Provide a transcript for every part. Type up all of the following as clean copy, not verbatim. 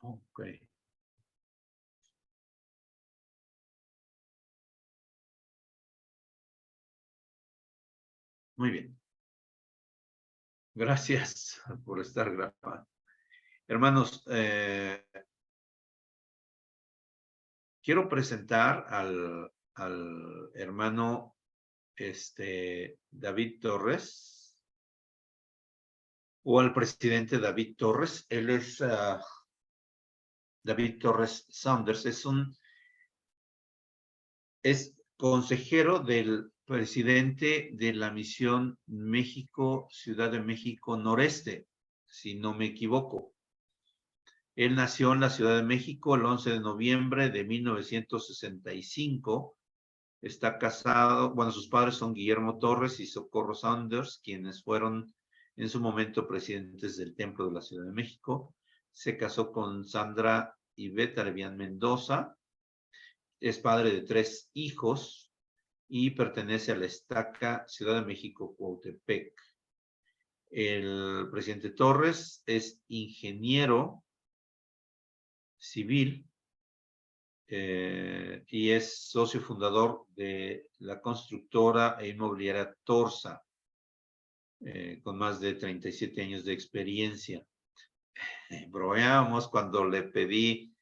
Ok. Muy bien. Gracias por estar grabando. Hermanos, quiero presentar al hermano David Torres, o al presidente David Torres. Él es David Torres Saunders, es consejero del presidente de la misión México, Ciudad de México Noreste, si no me equivoco. Él nació en la Ciudad de México el 11 de noviembre de 1965. Está casado, bueno, sus padres son Guillermo Torres y Socorro Saunders, quienes fueron en su momento presidentes del Templo de la Ciudad de México. Se casó con Sandra Ivette Arbián Mendoza. Es padre de 3 hijos y pertenece a la estaca Ciudad de México Cuautepec. El presidente Torres es ingeniero civil y es socio fundador de la constructora e inmobiliaria Torsa, con más de 37 años de experiencia. Bromeábamos cuando le pedí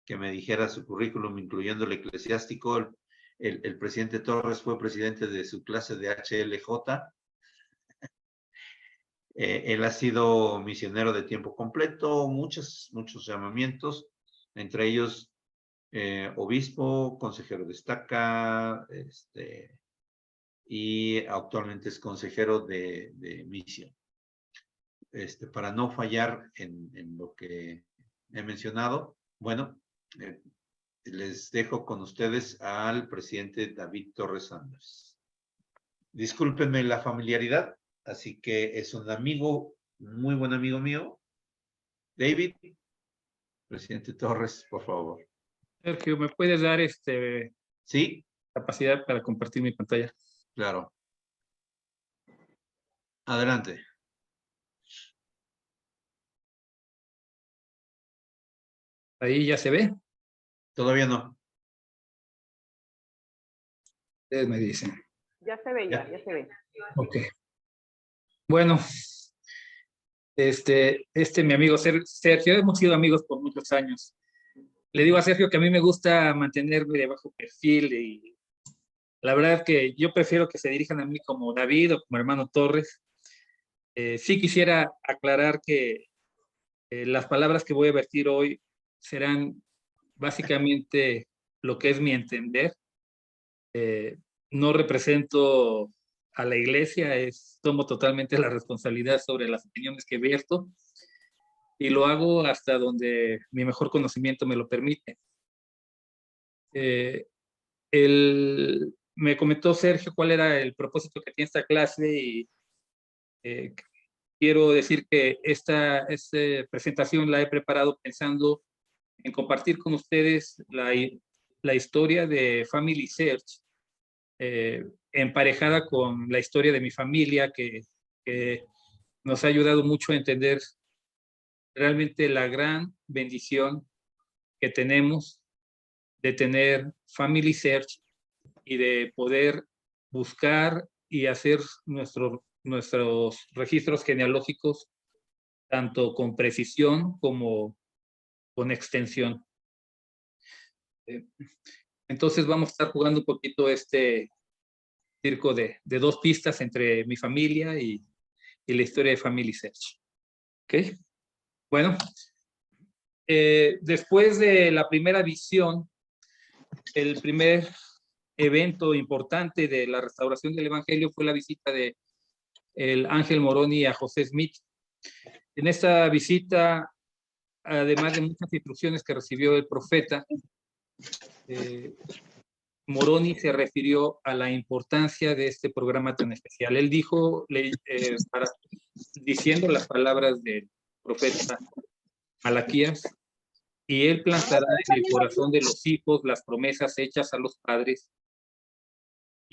que me dijera su currículum, incluyendo el eclesiástico. El presidente Torres fue presidente de su clase de HLJ. Él ha sido misionero de tiempo completo, muchos llamamientos, entre ellos obispo, consejero de estaca, y actualmente es consejero de misión. Para no fallar en lo que he mencionado, bueno, les dejo con ustedes al presidente David Torres Saunders. Discúlpenme la familiaridad, así que es un amigo, muy buen amigo mío. David, presidente Torres, por favor. Sergio, ¿me puedes dar Sí, capacidad para compartir mi pantalla? claro. Adelante. Ahí ya se ve. Todavía no. Ustedes me dicen. Ya se ve, ya se ve. Ok. Bueno, mi amigo Sergio, hemos sido amigos por muchos años. Le digo a Sergio que a mí me gusta mantenerme de bajo perfil y la verdad que yo prefiero que se dirijan a mí como David o como hermano Torres. Sí quisiera aclarar que las palabras que voy a vertir hoy serán básicamente lo que es mi entender. No represento a la iglesia, tomo totalmente la responsabilidad sobre las opiniones que vierto y lo hago hasta donde mi mejor conocimiento me lo permite. Me comentó Sergio cuál era el propósito que tiene esta clase y quiero decir que esta presentación la he preparado pensando en compartir con ustedes la historia de Family Search, emparejada con la historia de mi familia, que nos ha ayudado mucho a entender realmente la gran bendición que tenemos de tener Family Search y de poder buscar y hacer nuestros registros genealógicos tanto con precisión como con extensión. Entonces vamos a estar jugando un poquito circo de 2 pistas entre mi familia y la historia de Family Search. ¿Ok? Bueno, después de la primera visión, el primer evento importante de la restauración del Evangelio fue la visita de el Ángel Moroni a José Smith. En esta visita, además de muchas instrucciones que recibió el profeta, Moroni se refirió a la importancia de este programa tan especial. Él dijo, diciendo las palabras del profeta Malaquías, y él plantará en el corazón de los hijos las promesas hechas a los padres,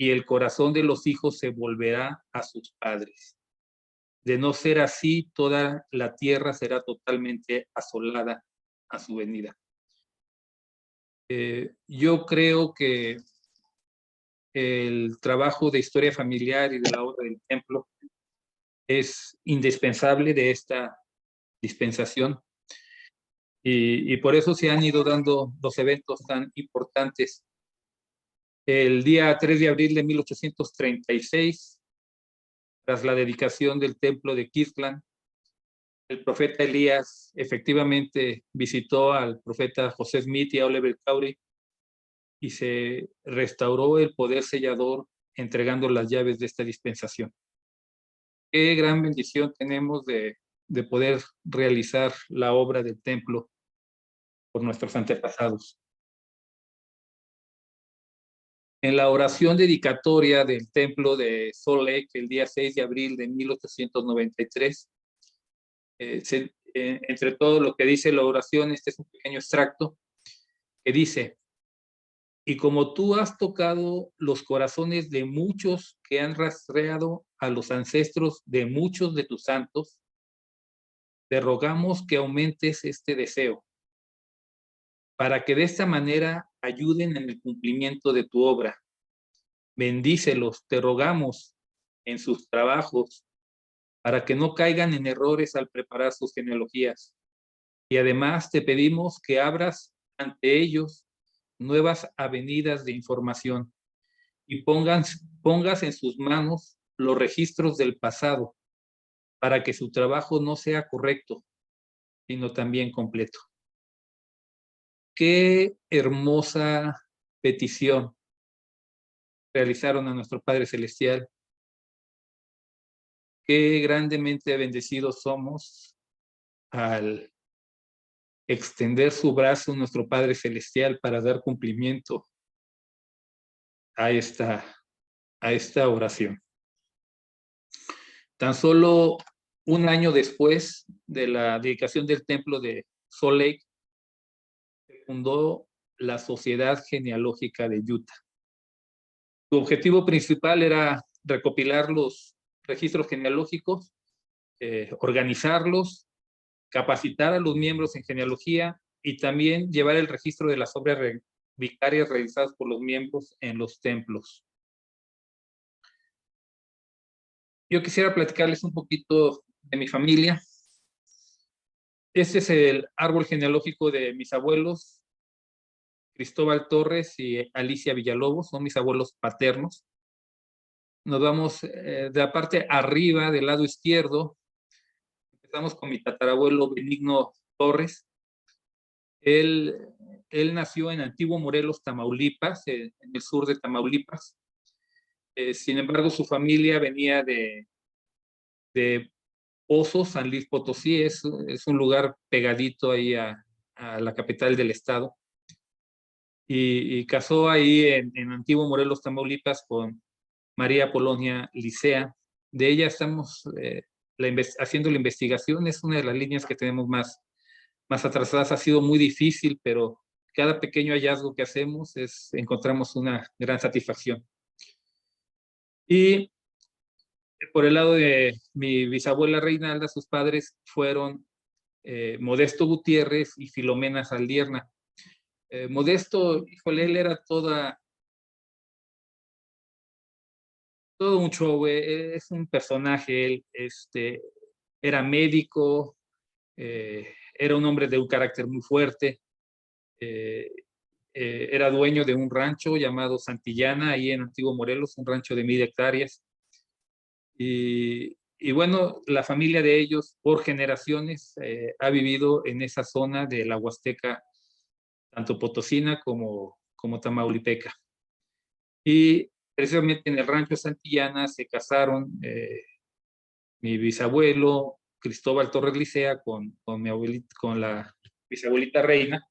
y el corazón de los hijos se volverá a sus padres. De no ser así, toda la tierra será totalmente asolada a su venida. Yo creo que el trabajo de historia familiar y de la obra del templo es indispensable de esta dispensación, y por eso se han ido dando los eventos tan importantes. El día 3 de abril de 1836, tras la dedicación del templo de Quiztlan, el profeta Elías efectivamente visitó al profeta José Smith y a Oliver Cowdery, y se restauró el poder sellador entregando las llaves de esta dispensación. Qué gran bendición tenemos de poder realizar la obra del templo por nuestros antepasados. En la oración dedicatoria del templo de Salt Lake, el día 6 de abril de 1893, entre todo lo que dice la oración, este es un pequeño extracto que dice: y como tú has tocado los corazones de muchos que han rastreado a los ancestros de muchos de tus santos, te rogamos que aumentes este deseo, para que de esta manera ayuden en el cumplimiento de tu obra. Bendícelos, te rogamos, en sus trabajos, para que no caigan en errores al preparar sus genealogías. Y además te pedimos que abras ante ellos nuevas avenidas de información y pongas en sus manos los registros del pasado, para que su trabajo no sea correcto, sino también completo. Qué hermosa petición realizaron a nuestro Padre Celestial. Qué grandemente bendecidos somos al extender su brazo nuestro Padre Celestial para dar cumplimiento a esta oración. Tan solo un año después de la dedicación del templo de Salt Lake, se fundó la Sociedad Genealógica de Utah. Su objetivo principal era recopilar los registros genealógicos, organizarlos, capacitar a los miembros en genealogía y también llevar el registro de las obras vicarias realizadas por los miembros en los templos. Yo quisiera platicarles un poquito de mi familia. Este es el árbol genealógico de mis abuelos, Cristóbal Torres y Alicia Villalobos, son mis abuelos paternos. Nos vamos de la parte arriba, del lado izquierdo. Empezamos con mi tatarabuelo Benigno Torres. Él nació en Antiguo Morelos, Tamaulipas, en el sur de Tamaulipas. Sin embargo, su familia venía de Pozos, San Luis Potosí, es un lugar pegadito ahí a la capital del estado. Y casó ahí en Antiguo Morelos, Tamaulipas, con María Polonia Licea. De ella estamos haciendo la investigación. Es una de las líneas que tenemos más atrasadas. Ha sido muy difícil, pero cada pequeño hallazgo que hacemos encontramos una gran satisfacción. Y por el lado de mi bisabuela Reinalda, sus padres fueron Modesto Gutiérrez y Filomena Saldierna. Modesto, híjole, él era todo un show, es un personaje. Él era médico, era un hombre de un carácter muy fuerte, era dueño de un rancho llamado Santillana, ahí en Antiguo Morelos, un rancho de 1000 hectáreas. Y bueno, la familia de ellos por generaciones ha vivido en esa zona de la Huasteca, tanto potosina como tamaulipeca. Y precisamente en el rancho Santillana se casaron mi bisabuelo Cristóbal Torres Licea con la bisabuelita Reina.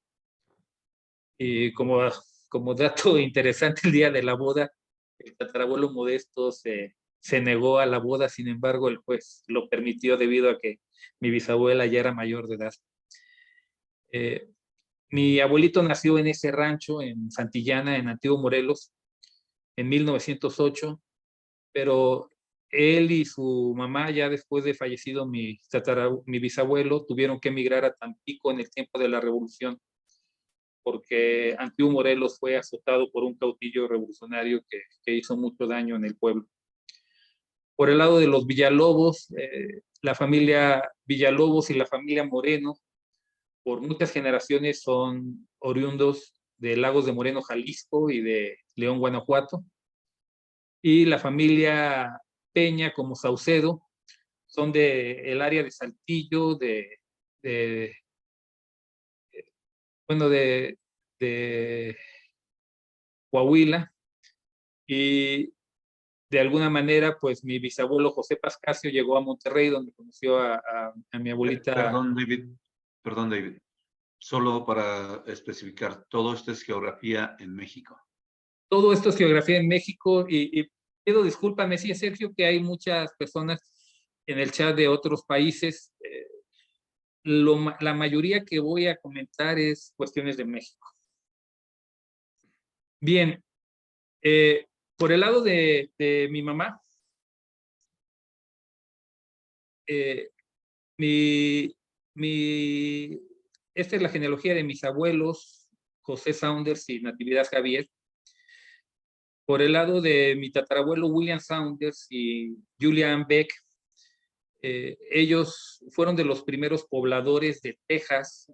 Y como dato interesante, el día de la boda, el tatarabuelo Modesto se negó a la boda. Sin embargo, el juez lo permitió debido a que mi bisabuela ya era mayor de edad. Mi abuelito nació en ese rancho, en Santillana, en Antiguo Morelos, en 1908, pero él y su mamá, ya después de fallecido mi bisabuelo, tuvieron que emigrar a Tampico en el tiempo de la Revolución, porque Antiguo Morelos fue azotado por un caudillo revolucionario que hizo mucho daño en el pueblo. Por el lado de los Villalobos, la familia Villalobos y la familia Moreno, por muchas generaciones son oriundos de Lagos de Moreno, Jalisco, y de León, Guanajuato. Y la familia Peña, como Saucedo, son del área de Saltillo, bueno, de Coahuila, y de alguna manera, pues mi bisabuelo José Pascasio llegó a Monterrey, donde conoció a mi abuelita. Perdón, David. Solo para especificar, todo esto es geografía en México. Todo esto es geografía en México, y pido disculpas, me decía Sergio que hay muchas personas en el chat de otros países. La mayoría que voy a comentar es cuestiones de México. Bien, por el lado de mi mamá, esta es la genealogía de mis abuelos, José Saunders y Natividad Javier. Por el lado de mi tatarabuelo William Saunders y Julian Beck, ellos fueron de los primeros pobladores de Texas.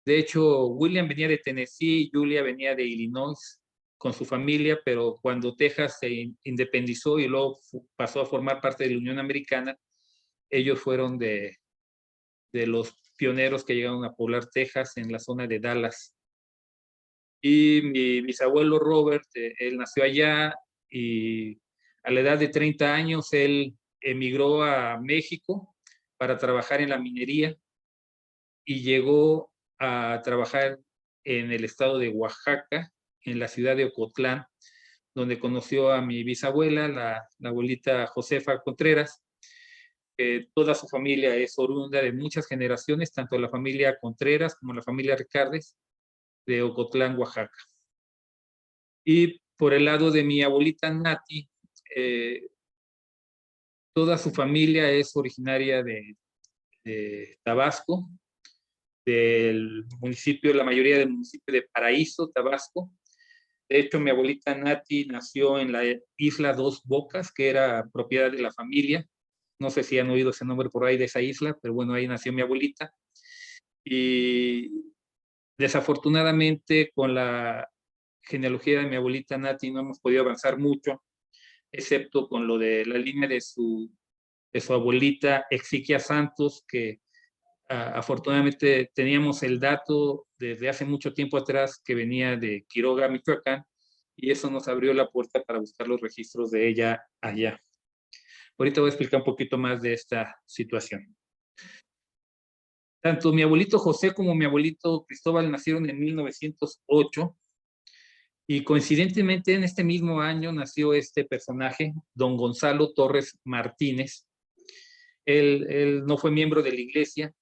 De hecho, William venía de Tennessee y Julia venía de Illinois con su familia, pero cuando Texas se independizó y luego pasó a formar parte de la Unión Americana, ellos fueron de los pioneros que llegaron a poblar Texas en la zona de Dallas. Y mi bisabuelo Robert, él nació allá, y a la edad de 30 años él emigró a México para trabajar en la minería y llegó a trabajar en el estado de Oaxaca, en la ciudad de Ocotlán, donde conoció a mi bisabuela, la abuelita Josefa Contreras. Toda su familia es oriunda de muchas generaciones, tanto la familia Contreras como la familia Ricardes, de Ocotlán, Oaxaca. Y por el lado de mi abuelita Nati, toda su familia es originaria de Tabasco, del municipio, la mayoría del municipio de Paraíso, Tabasco. De hecho, mi abuelita Nati nació en la isla Dos Bocas, que era propiedad de la familia. No sé si han oído ese nombre por ahí de esa isla, pero bueno, ahí nació mi abuelita. Y desafortunadamente, con la genealogía de mi abuelita Nati no hemos podido avanzar mucho, excepto con lo de la línea de su abuelita Exiquia Santos, que afortunadamente teníamos el dato desde hace mucho tiempo atrás que venía de Quiroga, Michoacán, y eso nos abrió la puerta para buscar los registros de ella allá. Ahorita voy a explicar un poquito más de esta situación. Tanto mi abuelito José como mi abuelito Cristóbal nacieron en 1908, y coincidentemente en este mismo año nació este personaje, don Gonzalo Torres Martínez. Él no fue miembro de la iglesia,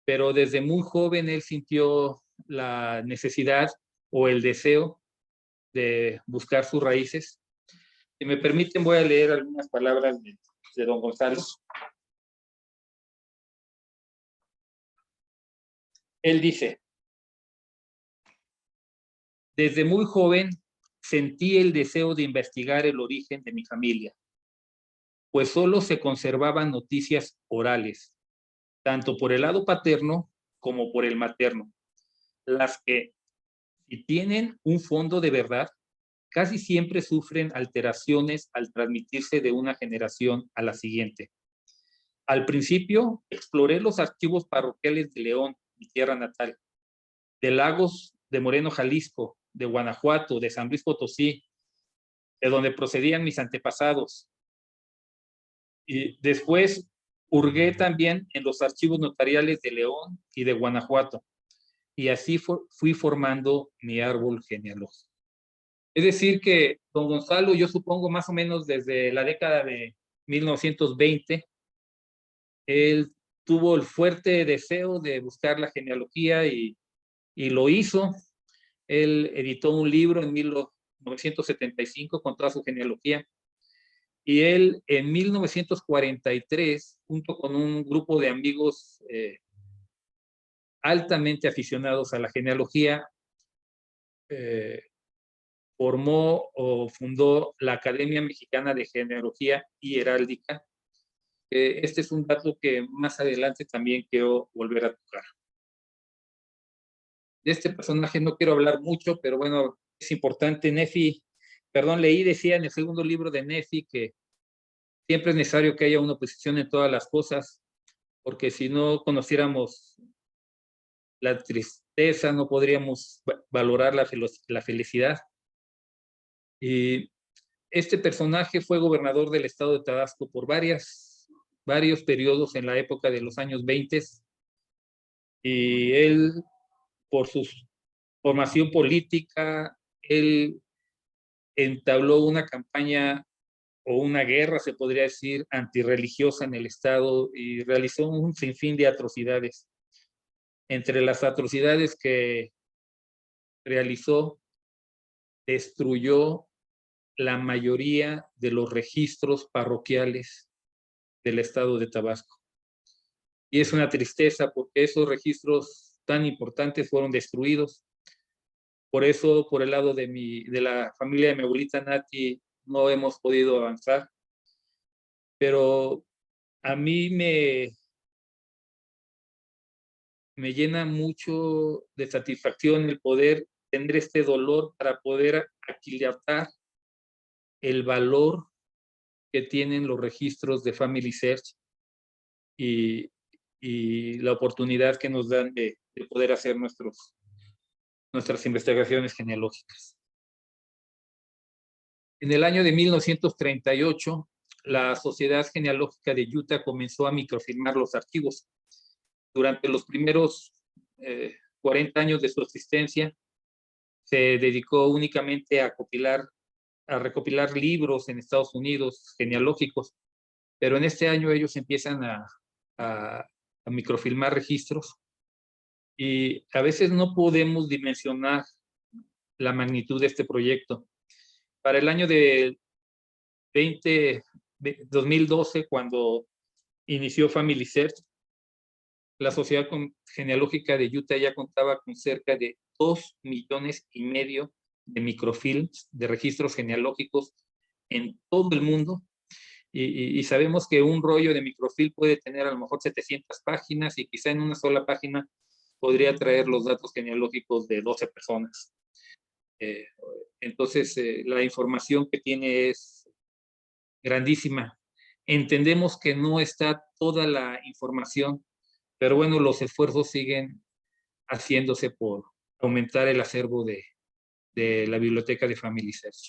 pero desde muy joven él sintió la necesidad o el deseo de buscar sus raíces. Si me permiten, voy a leer algunas palabras de don Gonzalo. Él dice: desde muy joven sentí el deseo de investigar el origen de mi familia, pues solo se conservaban noticias orales, tanto por el lado paterno como por el materno, las que, si tienen un fondo de verdad, casi siempre sufren alteraciones al transmitirse de una generación a la siguiente. Al principio, exploré los archivos parroquiales de León, mi tierra natal, de Lagos de Moreno, Jalisco, de Guanajuato, de San Luis Potosí, de donde procedían mis antepasados. Y después hurgué también en los archivos notariales de León y de Guanajuato, y así fui formando mi árbol genealógico. Es decir que don Gonzalo, yo supongo más o menos desde la década de 1920, él tuvo el fuerte deseo de buscar la genealogía y lo hizo. Él editó un libro en 1975 con toda su genealogía, Y él en 1943, junto con un grupo de amigos altamente aficionados a la genealogía, formó o fundó la Academia Mexicana de Genealogía y Heráldica. Este es un dato que más adelante también quiero volver a tocar. De este personaje no quiero hablar mucho, pero bueno, es importante. Nefi, perdón, decía en el segundo libro de Nefi que siempre es necesario que haya una oposición en todas las cosas, porque si no conociéramos la tristeza, no podríamos valorar la felicidad. Y este personaje fue gobernador del estado de Tabasco por varios periodos en la época de los años 20, y él, por su formación política, él entabló una campaña o una guerra, se podría decir, antirreligiosa en el estado, y realizó un sinfín de atrocidades. Entre las atrocidades que realizó, destruyó la mayoría de los registros parroquiales del estado de Tabasco. Y es una tristeza porque esos registros tan importantes fueron destruidos. Por eso, por el lado de la familia de mi abuelita Nati, no hemos podido avanzar. Pero a mí me llena mucho de satisfacción el poder tener este dolor para poder aquilatar el valor que tienen los registros de Family Search y la oportunidad que nos dan de poder hacer nuestras investigaciones genealógicas. En el año de 1938, la Sociedad Genealógica de Utah comenzó a microfilmar los archivos. Durante los primeros 40 años de su existencia, se dedicó únicamente a recopilar libros en Estados Unidos genealógicos, pero en este año ellos empiezan a microfilmar registros, y a veces no podemos dimensionar la magnitud de este proyecto. Para el año de 2012, cuando inició Family Search, la Sociedad Genealógica de Utah ya contaba con cerca de 2,5 millones de microfilms de registros genealógicos en todo el mundo. Y sabemos que un rollo de microfilm puede tener a lo mejor 700 páginas, y quizá en una sola página podría traer los datos genealógicos de 12 personas. Entonces, la información que tiene es grandísima. Entendemos que no está toda la información, pero bueno, los esfuerzos siguen haciéndose por aumentar el acervo de la biblioteca de Family Search.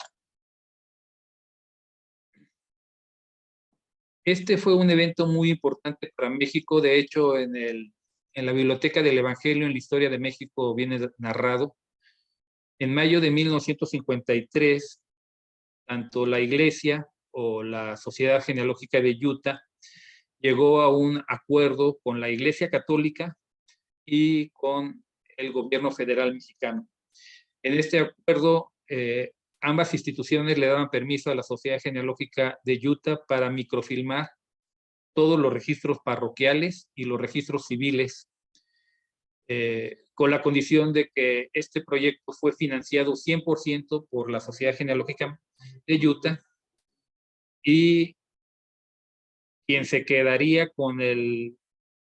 Este fue un evento muy importante para México. De hecho, en la Biblioteca del Evangelio, en la Historia de México, viene narrado. En mayo de 1953, tanto la Iglesia o la Sociedad Genealógica de Utah llegó a un acuerdo con la Iglesia Católica y con el gobierno federal mexicano. En este acuerdo, ambas instituciones le daban permiso a la Sociedad Genealógica de Utah para microfilmar todos los registros parroquiales y los registros civiles, con la condición de que este proyecto fue financiado 100% por la Sociedad Genealógica de Utah, y quien se quedaría con el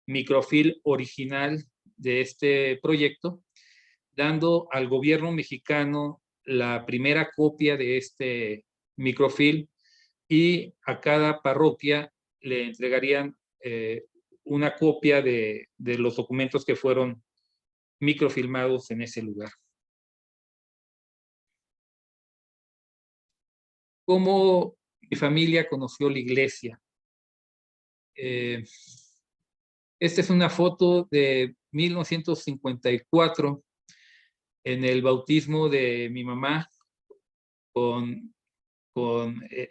microfilm original de este proyecto, dando al gobierno mexicano la primera copia de este microfilm, y a cada parroquia le entregarían una copia de los documentos que fueron microfilmados en ese lugar. ¿Cómo mi familia conoció la iglesia? Esta es una foto de 1954 en el bautismo de mi mamá.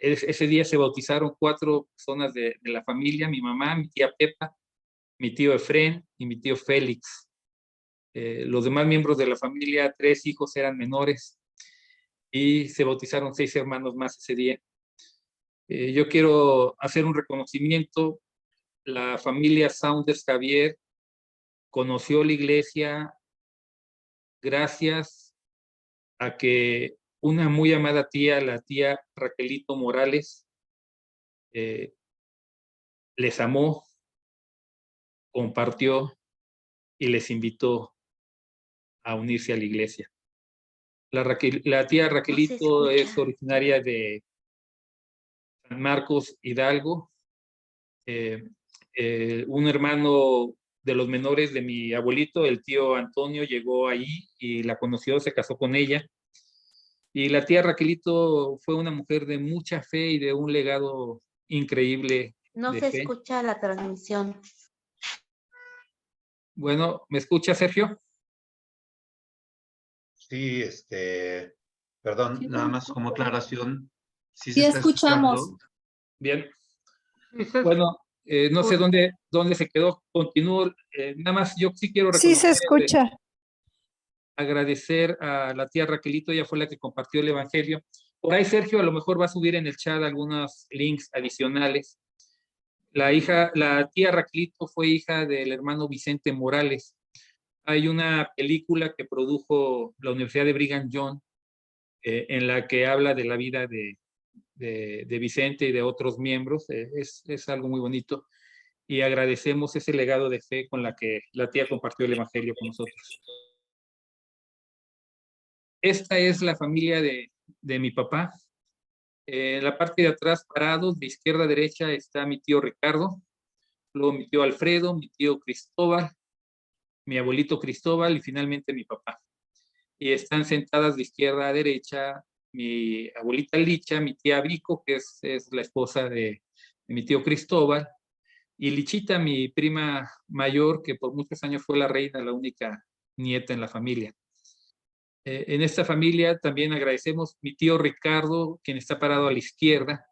Ese día se bautizaron 4 personas de la familia: mi mamá, mi tía Pepa, mi tío Efrén y mi tío Félix. Los demás miembros de la familia, 3 hijos, eran menores, y se bautizaron 6 hermanos más ese día. Yo quiero hacer un reconocimiento. La familia Saunders Javier conoció la iglesia gracias a que una muy amada tía, la tía Raquelito Morales, les amó, compartió y les invitó a unirse a la iglesia. La tía Raquelito es originaria de San Marcos, Hidalgo. Un hermano de los menores de mi abuelito, el tío Antonio, llegó ahí y la conoció, se casó con ella. Y la tía Raquelito fue una mujer de mucha fe y de un legado increíble No de se fe. escucha la transmisión. Bueno, ¿me escucha, Sergio? Sí, perdón, Sí, nada más como aclaración. Sí se Sí, está escuchamos. escuchando. Bien. Bueno, no sé dónde se quedó. Continúo. Nada más, yo sí quiero Sí, se reconocer, escucha. agradecer a la tía Raquelito, ella fue la que compartió el evangelio. Por ahí Sergio a lo mejor va a subir en el chat algunos links adicionales. La tía Raquelito fue hija del hermano Vicente Morales. Hay una película que produjo la Universidad de Brigham Young en la que habla de la vida de Vicente y de otros miembros. Es algo muy bonito y agradecemos ese legado de fe con la que la tía compartió el evangelio con nosotros. Esta es la familia de mi papá. En la parte de atrás, parados, de izquierda a derecha, está mi tío Ricardo, luego mi tío Alfredo, mi tío Cristóbal, mi abuelito Cristóbal y finalmente mi papá. Y están sentadas de izquierda a derecha mi abuelita Licha, mi tía Vico, que es la esposa de mi tío Cristóbal, y Lichita, mi prima mayor, que por muchos años fue la reina, la única nieta en la familia. En esta familia también agradecemos mi tío Ricardo, quien está parado a la izquierda.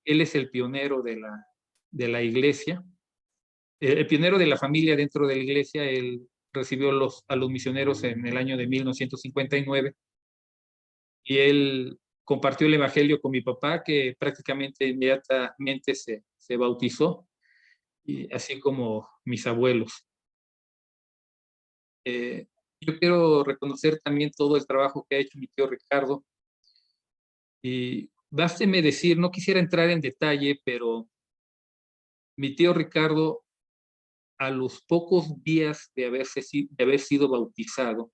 Él es el pionero de la iglesia, el pionero de la familia dentro de la iglesia. Él recibió a los misioneros en el año de 1959 y él compartió el evangelio con mi papá, que prácticamente inmediatamente se bautizó, y así como mis abuelos. Yo quiero reconocer también todo el trabajo que ha hecho mi tío Ricardo. Y básteme decir, no quisiera entrar en detalle, pero mi tío Ricardo, a los pocos días de haber sido bautizado,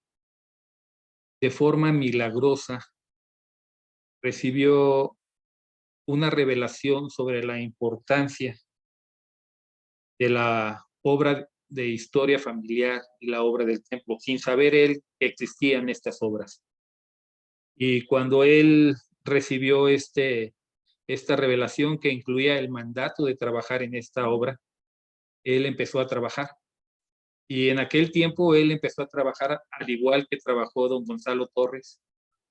de forma milagrosa, recibió una revelación sobre la importancia de la obra de historia familiar y la obra del templo, sin saber él que existían estas obras. Y cuando él recibió esta revelación que incluía el mandato de trabajar en esta obra, él empezó a trabajar. Y en aquel tiempo él empezó a trabajar al igual que trabajó don Gonzalo Torres,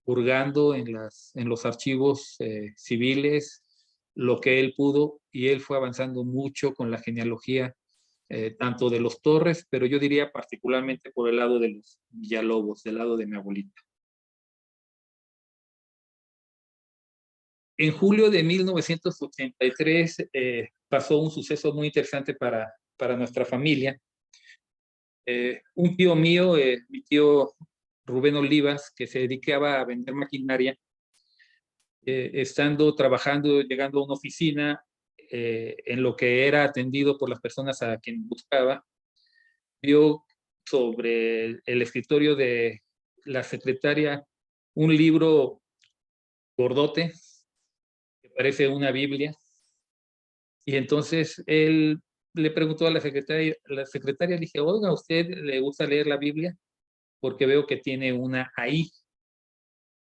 hurgando en los archivos civiles lo que él pudo, y él fue avanzando mucho con la genealogía tanto de los Torres, pero yo diría particularmente por el lado de los Villalobos, del lado de mi abuelita. En julio de 1983 pasó un suceso muy interesante para nuestra familia. Un tío mío, mi tío Rubén Olivas, que se dedicaba a vender maquinaria, estando trabajando, llegando a una oficina, en lo que era atendido por las personas a quien buscaba, vio sobre el escritorio de la secretaria un libro gordote, que parece una Biblia, y entonces él le preguntó a la secretaria, dije, oiga, ¿a usted le gusta leer la Biblia? Porque veo que tiene una ahí.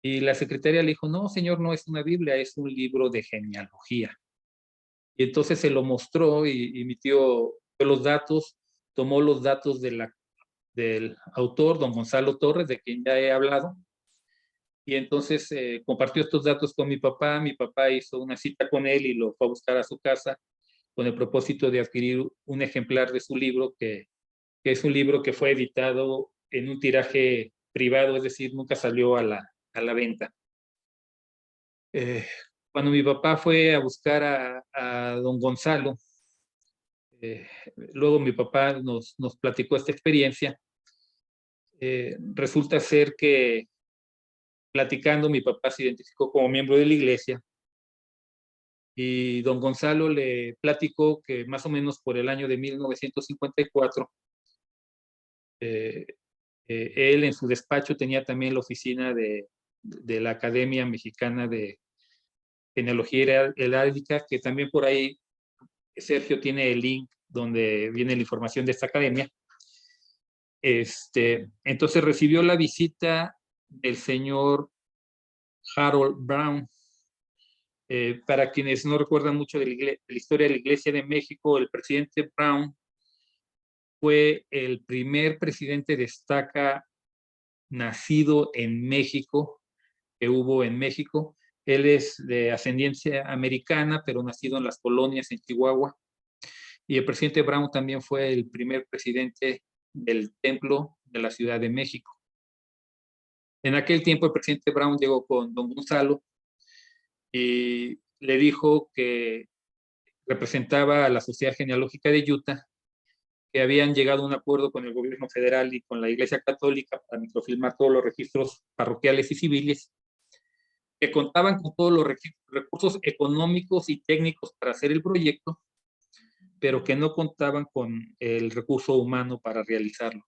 Y la secretaria le dijo, no, señor, no es una Biblia, es un libro de genealogía. Y entonces se lo mostró y mi tío dio los datos, tomó los datos del autor, don Gonzalo Torres, de quien ya he hablado, y entonces compartió estos datos con mi papá hizo una cita con él y lo fue a buscar a su casa con el propósito de adquirir un ejemplar de su libro, que es un libro que fue editado en un tiraje privado, es decir, nunca salió a la venta. Cuando mi papá fue a buscar a don Gonzalo, luego mi papá nos platicó esta experiencia. Resulta ser que platicando mi papá se identificó como miembro de la iglesia y don Gonzalo le platicó que más o menos por el año de 1954, él en su despacho tenía también la oficina de la Academia Mexicana de Genealogía Heráldica, que también por ahí Sergio tiene el link donde viene la información de esta academia. Entonces recibió la visita del señor Harold Brown. Para quienes no recuerdan mucho de la historia de la Iglesia de México, el presidente Brown fue el primer presidente de estaca nacido en México, que hubo en México. Él es de ascendencia americana, pero nacido en las colonias en Chihuahua. Y el presidente Brown también fue el primer presidente del Templo de la Ciudad de México. En aquel tiempo el presidente Brown llegó con don Gonzalo y le dijo que representaba a la Sociedad Genealógica de Utah, que habían llegado a un acuerdo con el gobierno federal y con la Iglesia Católica para microfilmar todos los registros parroquiales y civiles, que contaban con todos los recursos económicos y técnicos para hacer el proyecto, pero que no contaban con el recurso humano para realizarlo.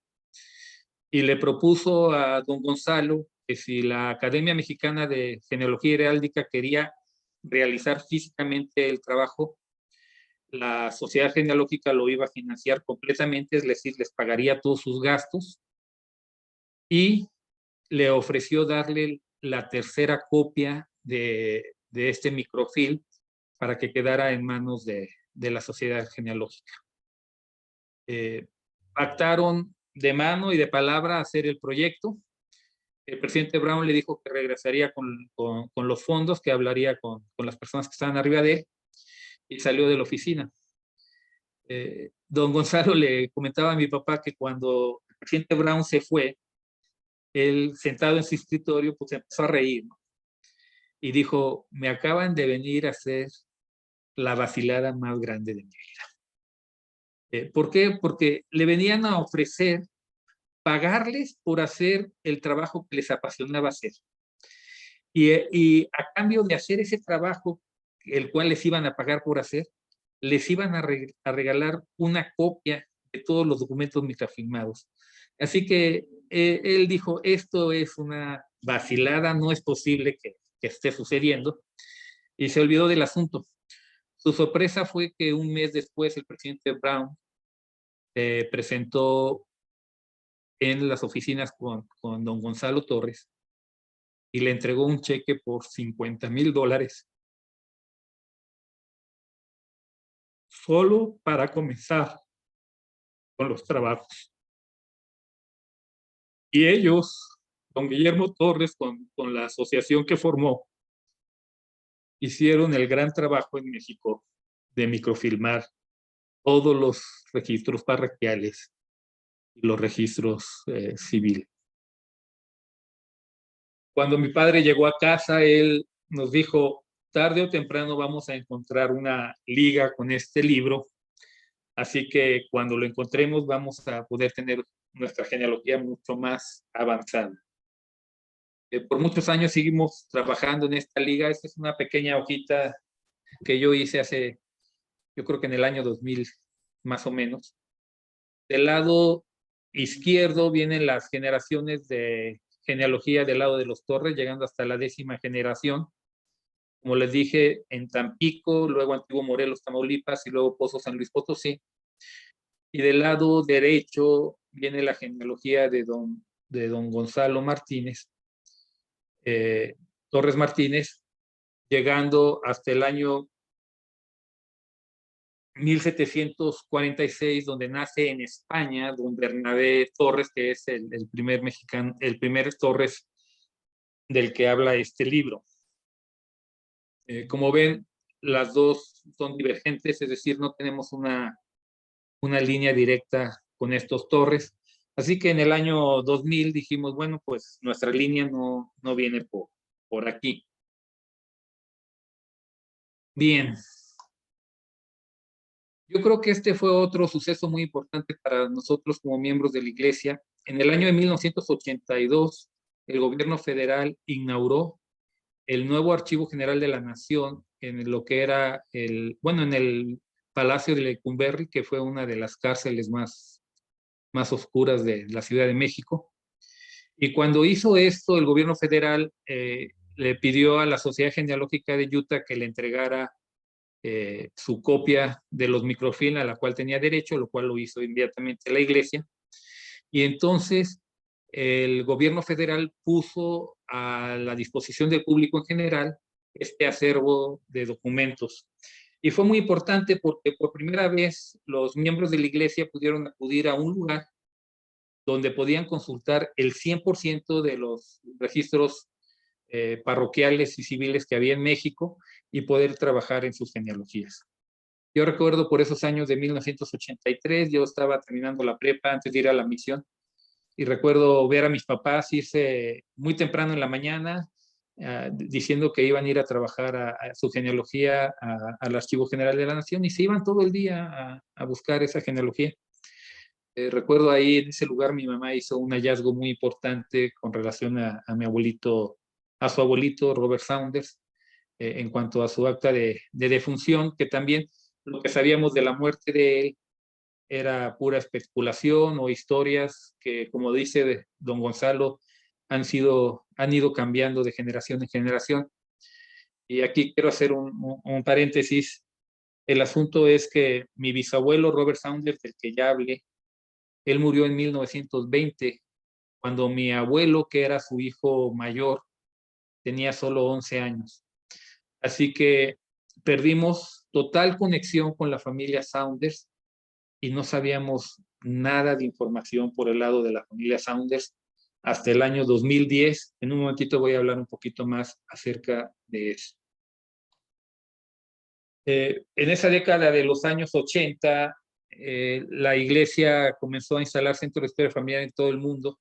Y le propuso a don Gonzalo que si la Academia Mexicana de Genealogía Heráldica quería realizar físicamente el trabajo, la Sociedad Genealógica lo iba a financiar completamente, es decir, les pagaría todos sus gastos, y le ofreció darle la tercera copia de este microfilm para que quedara en manos de la Sociedad Genealógica. Pactaron de mano y de palabra hacer el proyecto. El presidente Brown le dijo que regresaría con los fondos, que hablaría con las personas que estaban arriba de él, y salió de la oficina. Don Gonzalo le comentaba a mi papá que cuando el presidente Brown se fue, él sentado en su escritorio, pues empezó a reír, ¿no? Y dijo, me acaban de venir a hacer la vacilada más grande de mi vida. ¿Por qué? Porque le venían a ofrecer pagarles por hacer el trabajo que les apasionaba hacer. Y a cambio de hacer ese trabajo, el cual les iban a pagar por hacer, les iban a regalar una copia de todos los documentos microfilmados. Así que él dijo, esto es una vacilada, no es posible que esté sucediendo, y se olvidó del asunto. Su sorpresa fue que un mes después el presidente Brown presentó en las oficinas con don Gonzalo Torres y le entregó un cheque por $50,000 solo para comenzar con los trabajos. Y ellos, don Guillermo Torres, con la asociación que formó, hicieron el gran trabajo en México de microfilmar todos los registros parroquiales y los registros civiles. Cuando mi padre llegó a casa, él nos dijo, tarde o temprano vamos a encontrar una liga con este libro, así que cuando lo encontremos vamos a poder tener nuestra genealogía mucho más avanzada. Por muchos años seguimos trabajando en esta liga. Esta es una pequeña hojita que yo hice hace, yo creo que en el año 2000, más o menos. Del lado izquierdo vienen las generaciones de genealogía del lado de los Torres, llegando hasta la 10ª generación. Como les dije, en Tampico, luego Antiguo Morelos, Tamaulipas, y luego Pozo San Luis Potosí. Y del lado derecho viene la genealogía de don Gonzalo Martínez, Torres Martínez, llegando hasta el año 1746, donde nace en España don Bernabé Torres, que es el primer mexicano, el primer Torres del que habla este libro. Como ven, las dos son divergentes, es decir, no tenemos una línea directa con estos Torres. Así que en el año 2000 dijimos, bueno, pues nuestra línea no viene por aquí. Bien. Yo creo que este fue otro suceso muy importante para nosotros como miembros de la Iglesia. En el año de 1982, el gobierno federal inauguró el nuevo Archivo General de la Nación en lo que era en el Palacio de Lecumberri, que fue una de las cárceles más oscuras de la Ciudad de México. Y cuando hizo esto, el gobierno federal le pidió a la Sociedad Genealógica de Utah que le entregara su copia de los microfilm a la cual tenía derecho, lo cual lo hizo inmediatamente la Iglesia. Y entonces el gobierno federal puso a la disposición del público en general este acervo de documentos. Y fue muy importante porque por primera vez los miembros de la Iglesia pudieron acudir a un lugar donde podían consultar el 100% de los registros parroquiales y civiles que había en México y poder trabajar en sus genealogías. Yo recuerdo por esos años de 1983, yo estaba terminando la prepa antes de ir a la misión, y recuerdo ver a mis papás irse muy temprano en la mañana diciendo que iban a ir a trabajar a su genealogía al Archivo General de la Nación, y se iban todo el día a buscar esa genealogía. Recuerdo ahí en ese lugar mi mamá hizo un hallazgo muy importante con relación a mi abuelito, a su abuelito Robert Saunders, en cuanto a su acta de defunción, que también lo que sabíamos de la muerte de él era pura especulación o historias que, como dice don Gonzalo, han ido cambiando de generación en generación. Y aquí quiero hacer un paréntesis. El asunto es que mi bisabuelo Robert Saunders, del que ya hablé, él murió en 1920, cuando mi abuelo, que era su hijo mayor, tenía solo 11 años. Así que perdimos total conexión con la familia Saunders y no sabíamos nada de información por el lado de la familia Saunders hasta el año 2010. En un momentito voy a hablar un poquito más acerca de eso. En esa década de los años 80, la Iglesia comenzó a instalar centros de historia familiar en todo el mundo.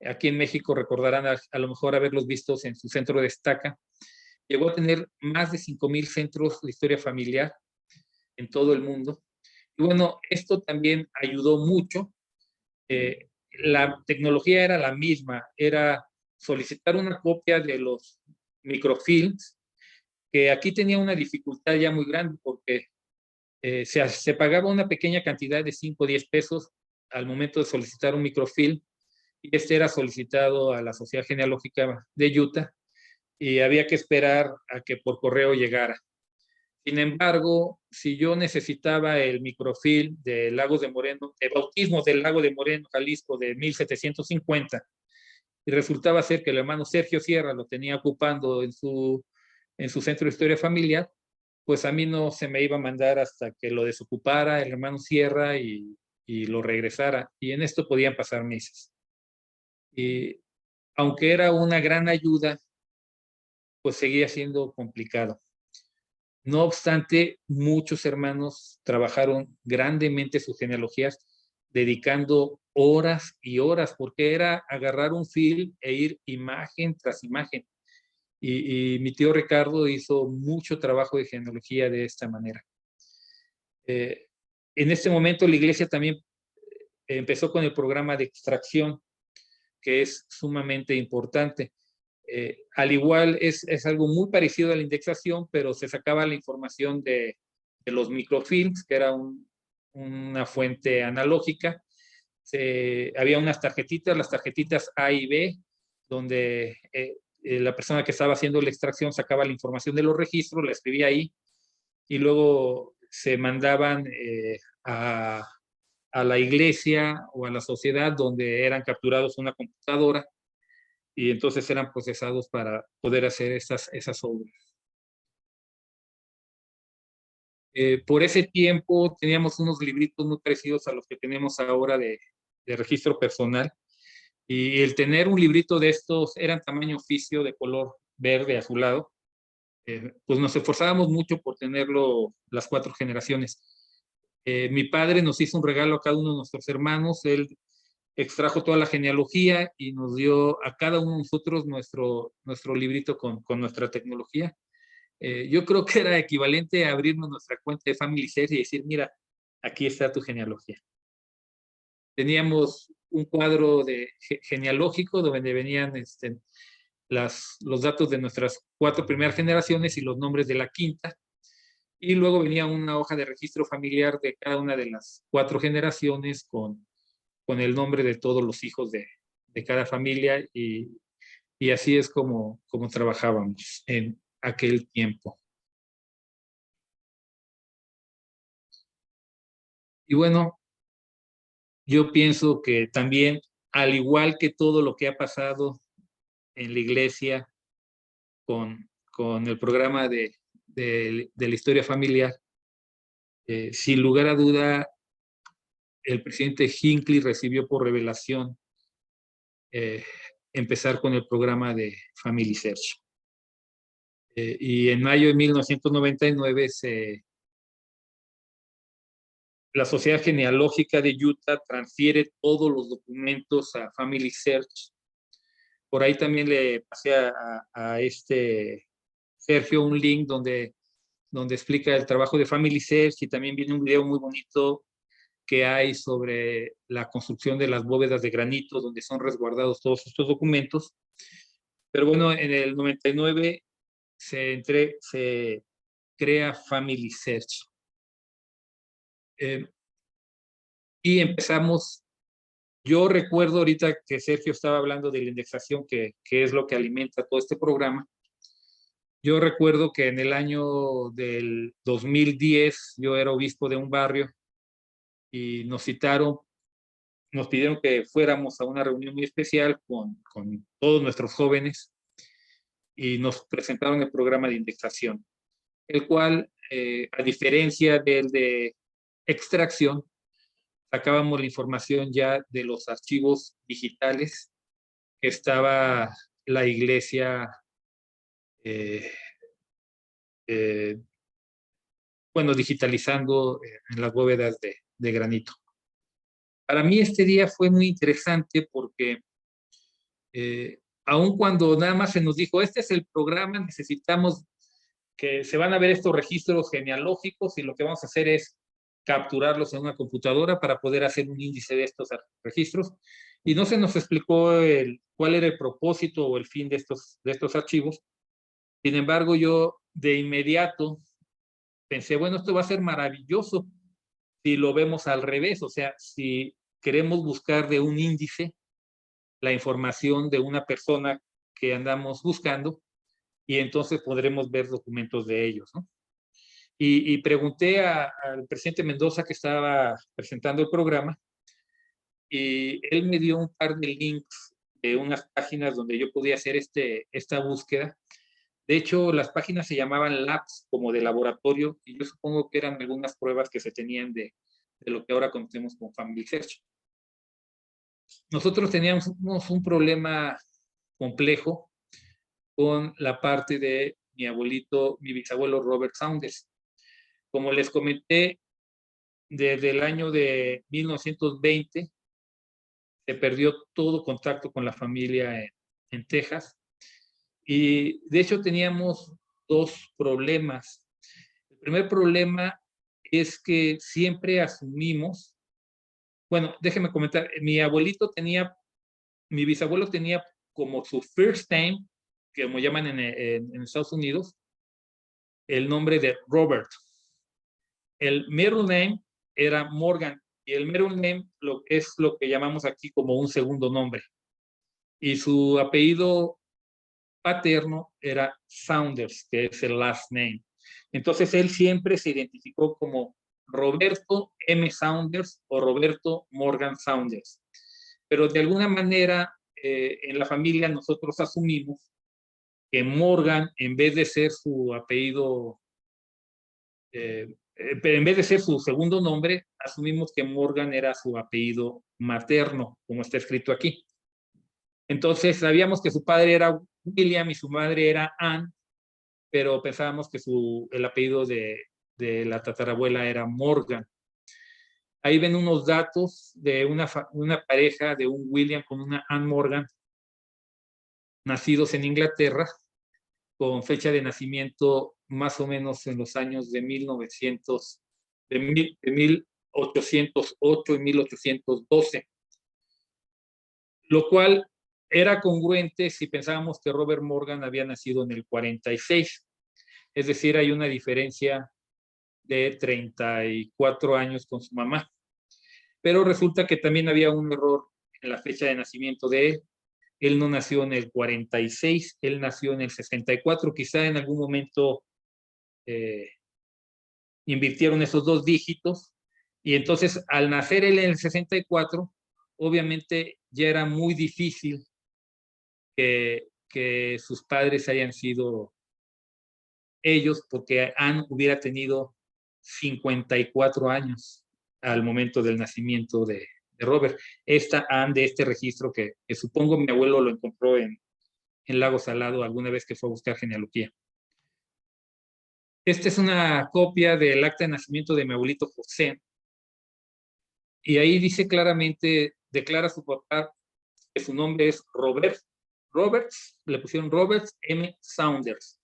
Aquí en México recordarán a lo mejor haberlos visto en su centro de Estaca. Llegó a tener más de 5,000 centros de historia familiar en todo el mundo. Y bueno, esto también ayudó mucho. La tecnología era la misma, era solicitar una copia de los microfilms, que aquí tenía una dificultad ya muy grande porque se pagaba una pequeña cantidad de 5 o 10 pesos al momento de solicitar un microfilm, y este era solicitado a la Sociedad Genealógica de Utah y había que esperar a que por correo llegara. Sin embargo, si yo necesitaba el microfilm de Lagos de Moreno, de bautismo del Lago de Moreno, Jalisco, de 1750, y resultaba ser que el hermano Sergio Sierra lo tenía ocupando en su centro de historia familiar, pues a mí no se me iba a mandar hasta que lo desocupara el hermano Sierra y lo regresara. Y en esto podían pasar meses. Y aunque era una gran ayuda, pues seguía siendo complicado. No obstante, muchos hermanos trabajaron grandemente sus genealogías, dedicando horas y horas, porque era agarrar un film e ir imagen tras imagen. Y mi tío Ricardo hizo mucho trabajo de genealogía de esta manera. En este momento la Iglesia también empezó con el programa de extracción, que es sumamente importante. Al igual es algo muy parecido a la indexación, pero se sacaba la información de los microfilms, que era una fuente analógica. Había unas tarjetitas, las tarjetitas A y B, donde la persona que estaba haciendo la extracción sacaba la información de los registros, la escribía ahí, y luego se mandaban a la iglesia o a la sociedad, donde eran capturados una computadora, y entonces eran procesados para poder hacer esas obras. Por ese tiempo teníamos unos libritos muy parecidos a los que tenemos ahora de registro personal, y el tener un librito de estos eran tamaño oficio de color verde azulado, pues nos esforzábamos mucho por tenerlo las 4 generaciones. Mi padre nos hizo un regalo a cada uno de nuestros hermanos. Él extrajo toda la genealogía y nos dio a cada uno de nosotros nuestro librito con nuestra tecnología. Yo creo que era equivalente a abrirnos nuestra cuenta de Family Search y decir, mira, aquí está tu genealogía. Teníamos un cuadro genealógico donde venían los datos de nuestras 4 primeras generaciones y los nombres de la quinta. Y luego venía una hoja de registro familiar de cada una de las 4 generaciones con el nombre de todos los hijos de cada familia y así es como trabajábamos en aquel tiempo. Y bueno, yo pienso que también, al igual que todo lo que ha pasado en la iglesia con el programa de la historia familiar, sin lugar a duda, el presidente Hinckley recibió por revelación empezar con el programa de Family Search. Y en mayo de 1999 la Sociedad Genealógica de Utah transfiere todos los documentos a Family Search. Por ahí también le pasé a Sergio un link donde explica el trabajo de Family Search y también viene un video muy bonito que hay sobre la construcción de las bóvedas de granito donde son resguardados todos estos documentos. Pero bueno, en el 99 se crea Family Search. Y empezamos. Yo recuerdo ahorita que Sergio estaba hablando de la indexación, que es lo que alimenta todo este programa. Yo recuerdo que en el año del 2010 yo era obispo de un barrio y nos pidieron que fuéramos a una reunión muy especial con todos nuestros jóvenes y nos presentaron el programa de indexación, el cual, a diferencia del de extracción, sacábamos la información ya de los archivos digitales que estaba la iglesia, digitalizando en las bóvedas de granito. Para mí este día fue muy interesante porque aun cuando nada más se nos dijo, este es el programa, necesitamos que se van a ver estos registros genealógicos y lo que vamos a hacer es capturarlos en una computadora para poder hacer un índice de estos registros. Y no se nos explicó cuál era el propósito o el fin de estos archivos. Sin embargo, yo de inmediato pensé, bueno, esto va a ser maravilloso si lo vemos al revés, o sea, si queremos buscar de un índice la información de una persona que andamos buscando y entonces podremos ver documentos de ellos, ¿no? Y pregunté al presidente Mendoza que estaba presentando el programa y él me dio un par de links de unas páginas donde yo podía hacer esta búsqueda. De hecho, las páginas se llamaban labs, como de laboratorio, y yo supongo que eran algunas pruebas que se tenían de lo que ahora conocemos como Family Search. Nosotros teníamos un problema complejo con la parte de mi bisabuelo Robert Saunders. Como les comenté, desde el año de 1920 se perdió todo contacto con la familia en Texas. Y de hecho teníamos 2 problemas. El primer problema es que siempre asumimos, bueno, déjenme comentar, mi bisabuelo tenía como su first name, que como llaman en Estados Unidos, el nombre de Robert. El middle name era Morgan, y el middle name es lo que llamamos aquí como un segundo nombre. Y su apellido paterno era Saunders, que es el last name. Entonces él siempre se identificó como Roberto M. Saunders o Roberto Morgan Saunders. Pero de alguna manera en la familia nosotros asumimos que Morgan, en vez de ser su apellido, en vez de ser su segundo nombre, asumimos que Morgan era su apellido materno, como está escrito aquí. Entonces sabíamos que su padre era William y su madre era Anne, pero pensábamos que el apellido de la tatarabuela era Morgan. Ahí ven unos datos de una pareja de un William con una Anne Morgan, nacidos en Inglaterra, con fecha de nacimiento más o menos en los años de 1808 y 1812, lo cual era congruente si pensábamos que Robert Morgan había nacido en el 46. Es decir, hay una diferencia de 34 años con su mamá. Pero resulta que también había un error en la fecha de nacimiento de él. Él no nació en el 46, él nació en el 64. Quizá en algún momento invirtieron esos dos dígitos. Y entonces, al nacer él en el 64, obviamente ya era muy difícil que sus padres hayan sido ellos, porque Anne hubiera tenido 54 años al momento del nacimiento de Robert. Esta Anne de este registro que supongo mi abuelo lo encontró en Lago Salado alguna vez que fue a buscar genealogía. Esta es una copia del acta de nacimiento de mi abuelito José, y ahí dice claramente, declara su papá que su nombre es Roberts, le pusieron Roberts M. Saunders.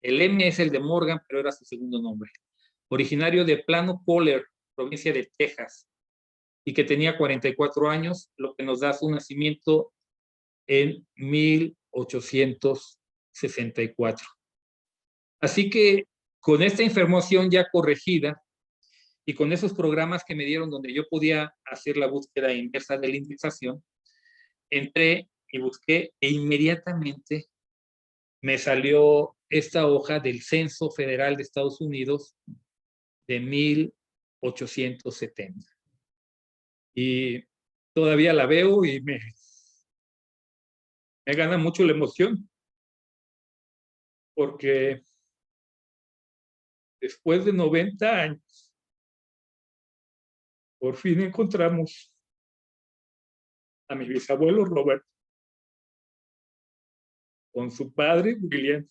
El M es el de Morgan, pero era su segundo nombre. Originario de Plano Collar, provincia de Texas, y que tenía 44 años, lo que nos da su nacimiento en 1864. Así que con esta información ya corregida y con esos programas que me dieron donde yo podía hacer la búsqueda inversa de la indexación, entré y busqué e inmediatamente me salió esta hoja del Censo Federal de Estados Unidos de 1870. Y todavía la veo y me gana mucho la emoción, porque después de 90 años, por fin encontramos a mi bisabuelo Robert con su padre William,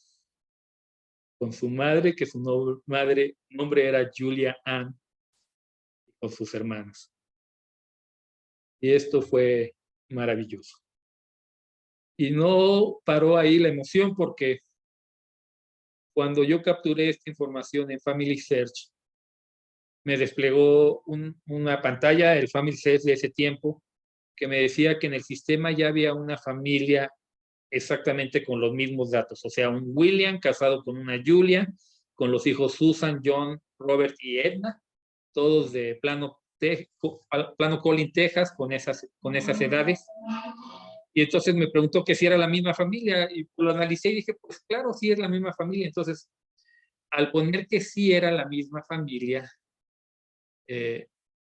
con su madre, que su nombre era Julia Ann, y con sus hermanos. Y esto fue maravilloso. Y no paró ahí la emoción, porque cuando yo capturé esta información en Family Search, me desplegó una pantalla, el Family Search de ese tiempo, que me decía que en el sistema ya había una familia exactamente con los mismos datos. O sea, un William casado con una Julia, con los hijos Susan, John, Robert y Edna, todos de Plano Collin, Texas, con esas edades. Y entonces me preguntó que si era la misma familia, y lo analicé y dije, pues claro, sí es la misma familia. Entonces, al poner que sí era la misma familia,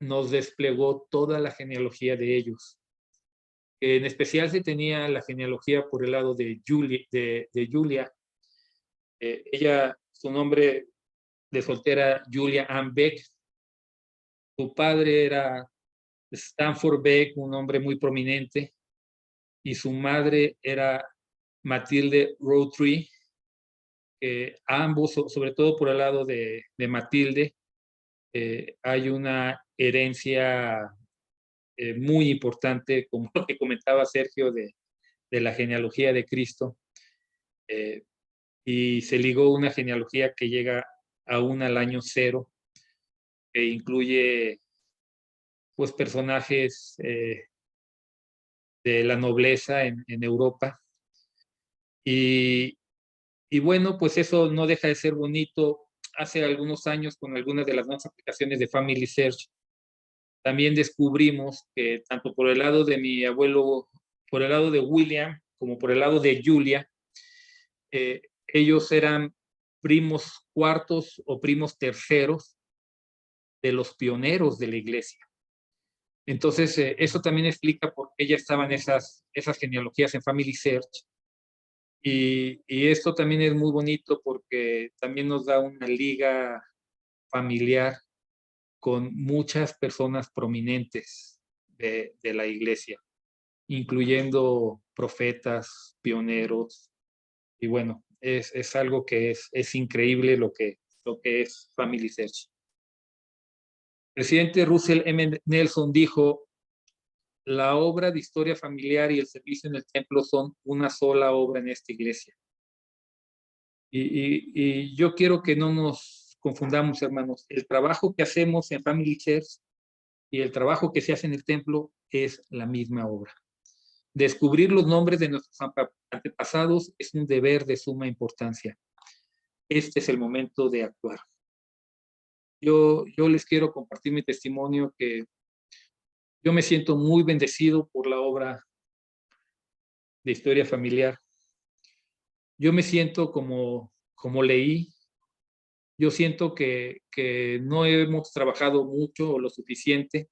nos desplegó toda la genealogía de ellos. En especial se tenía la genealogía por el lado de Julia. Ella, su nombre de soltera, Julia Ann Beck. Su padre era Stanford Beck, un hombre muy prominente, y su madre era Matilde Rowntree. Ambos, sobre todo por el lado de Matilde, hay una herencia muy importante, como lo que comentaba Sergio de la genealogía de Cristo, y se ligó una genealogía que llega aún al año 0, que incluye pues personajes de la nobleza en Europa. Y bueno, pues eso no deja de ser bonito. Hace algunos años, con algunas de las nuevas aplicaciones de Family Search, también descubrimos que tanto por el lado de mi abuelo, por el lado de William, como por el lado de Julia, ellos eran primos cuartos o primos terceros de los pioneros de la iglesia. Entonces, eso también explica por qué ya estaban esas genealogías en Family Search. Y esto también es muy bonito porque también nos da una liga familiar con muchas personas prominentes de la iglesia, incluyendo profetas, pioneros. Y bueno, es algo que es increíble lo que es Family Search. El presidente Russell M. Nelson dijo: la obra de historia familiar y el servicio en el templo son una sola obra en esta iglesia. Y yo quiero que no nos confundamos, hermanos. El trabajo que hacemos en Family Church y el trabajo que se hace en el templo es la misma obra. Descubrir los nombres de nuestros antepasados es un deber de suma importancia. Este es el momento de actuar. Yo les quiero compartir mi testimonio, que yo me siento muy bendecido por la obra de historia familiar. Yo me siento como leí. Yo siento que no hemos trabajado mucho o lo suficiente,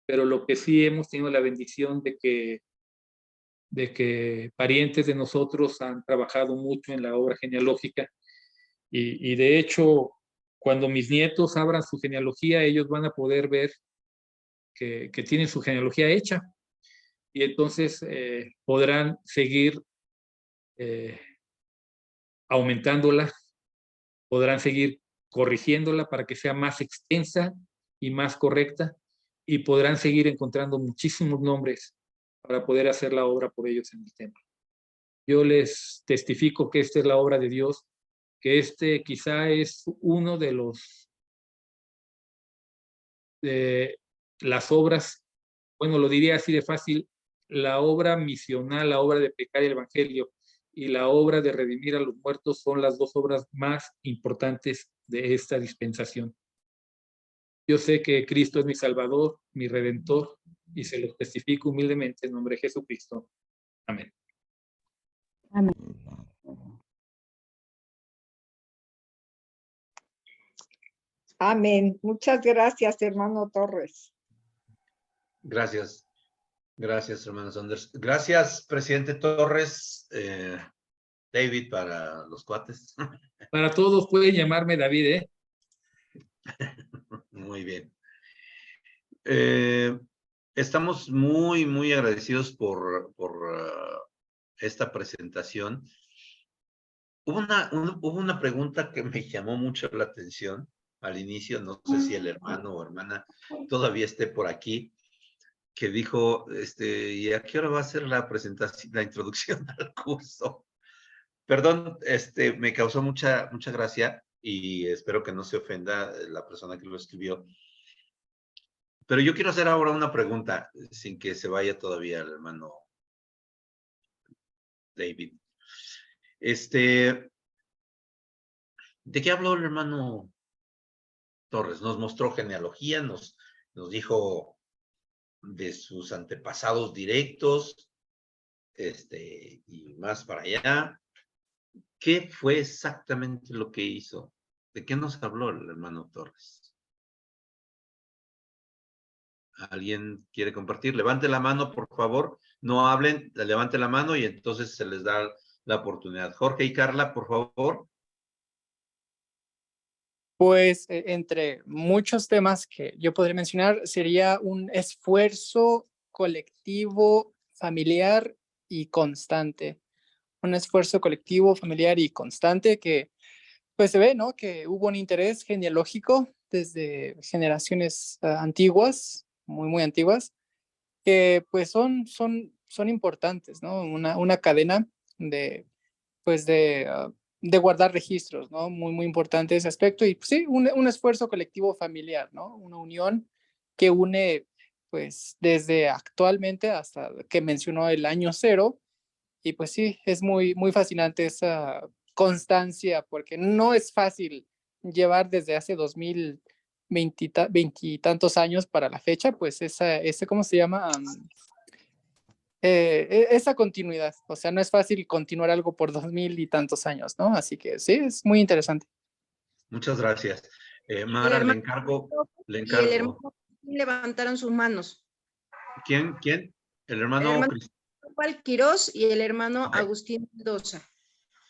pero lo que sí hemos tenido la bendición de que parientes de nosotros han trabajado mucho en la obra genealógica. Y de hecho, cuando mis nietos abran su genealogía, ellos van a poder ver que tienen su genealogía hecha. Y entonces podrán seguir aumentándola, podrán seguir corrigiéndola para que sea más extensa y más correcta, y podrán seguir encontrando muchísimos nombres para poder hacer la obra por ellos en el templo. Yo les testifico que esta es la obra de Dios, que este quizá es uno de las obras, bueno, lo diría así de fácil, la obra misional, la obra de predicar el evangelio y la obra de redimir a los muertos son las dos obras más importantes de esta dispensación. Yo sé que Cristo es mi Salvador, mi Redentor, y se lo testifico humildemente en nombre de Jesucristo. Amén. Amén. Amén. Muchas gracias, hermano Torres. Gracias. Gracias, hermano Saunders. Gracias, presidente Torres. David, para los cuates. Para todos pueden llamarme David, ¿eh? Muy bien. Estamos muy agradecidos por esta presentación. Hubo una pregunta que me llamó mucho la atención al inicio, no sé si el hermano o hermana todavía esté por aquí, que dijo, ¿y a qué hora va a ser la presentación, la introducción al curso? Perdón, me causó mucha gracia y espero que no se ofenda la persona que lo escribió. Pero yo quiero hacer ahora una pregunta, sin que se vaya todavía el hermano David. ¿De qué habló el hermano Torres? Nos mostró genealogía, nos dijo de sus antepasados directos, y más para allá. ¿Qué fue exactamente lo que hizo? ¿De qué nos habló el hermano Torres? ¿Alguien quiere compartir? Levante la mano, por favor. No hablen, levante la mano y entonces se les da la oportunidad. Jorge y Carla, por favor. Pues entre muchos temas que yo podría mencionar, sería un esfuerzo colectivo, familiar y constante. Un esfuerzo colectivo, familiar y constante que pues se ve, ¿no? Que hubo un interés genealógico desde generaciones antiguas, muy antiguas, que pues son importantes, ¿no? Una cadena de, pues de guardar registros, ¿no? Muy importante ese aspecto. Y pues, sí, un esfuerzo colectivo familiar, ¿no? Una unión que une, pues, desde actualmente hasta que mencionó el año cero. Y pues sí, es muy fascinante esa constancia, porque no es fácil llevar desde hace 2020 y tantos años para la fecha, pues ¿cómo se llama? Esa continuidad. O sea, no es fácil continuar algo por 2000 y tantos años, ¿no? Así que sí, es muy interesante. Muchas gracias. Mara, le encargo. Y el hermano levantaron sus manos. ¿Quién? El hermano Cristóbal Quirós y el hermano Agustín Mendoza.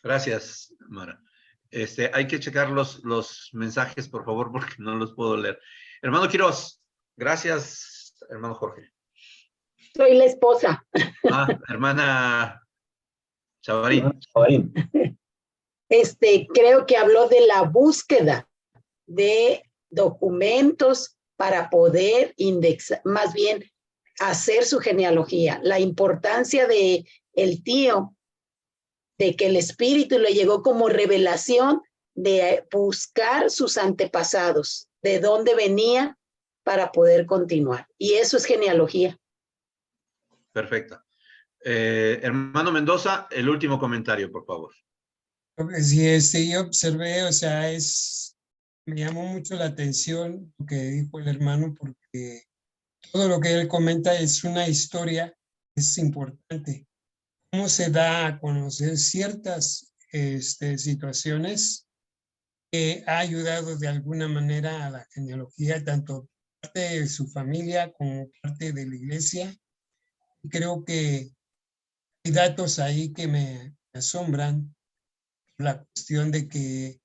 Gracias, Mara. Hay que checar los mensajes, por favor, porque no los puedo leer. Hermano Quirós, gracias, hermano Jorge. Soy la esposa. Hermana Chavarín. Creo que habló de la búsqueda de documentos para poder indexar, más bien hacer su genealogía, la importancia de el tío de que el Espíritu le llegó como revelación de buscar sus antepasados, de dónde venía para poder continuar. Y eso es genealogía. Perfecto. Hermano Mendoza, el último comentario, por favor. Sí, yo observé, o sea, me llamó mucho la atención lo que dijo el hermano, porque todo lo que él comenta es una historia, es importante. Cómo se da a conocer ciertas situaciones que ha ayudado de alguna manera a la genealogía, tanto parte de su familia como parte de la iglesia. Creo que hay datos ahí que me asombran, la cuestión de que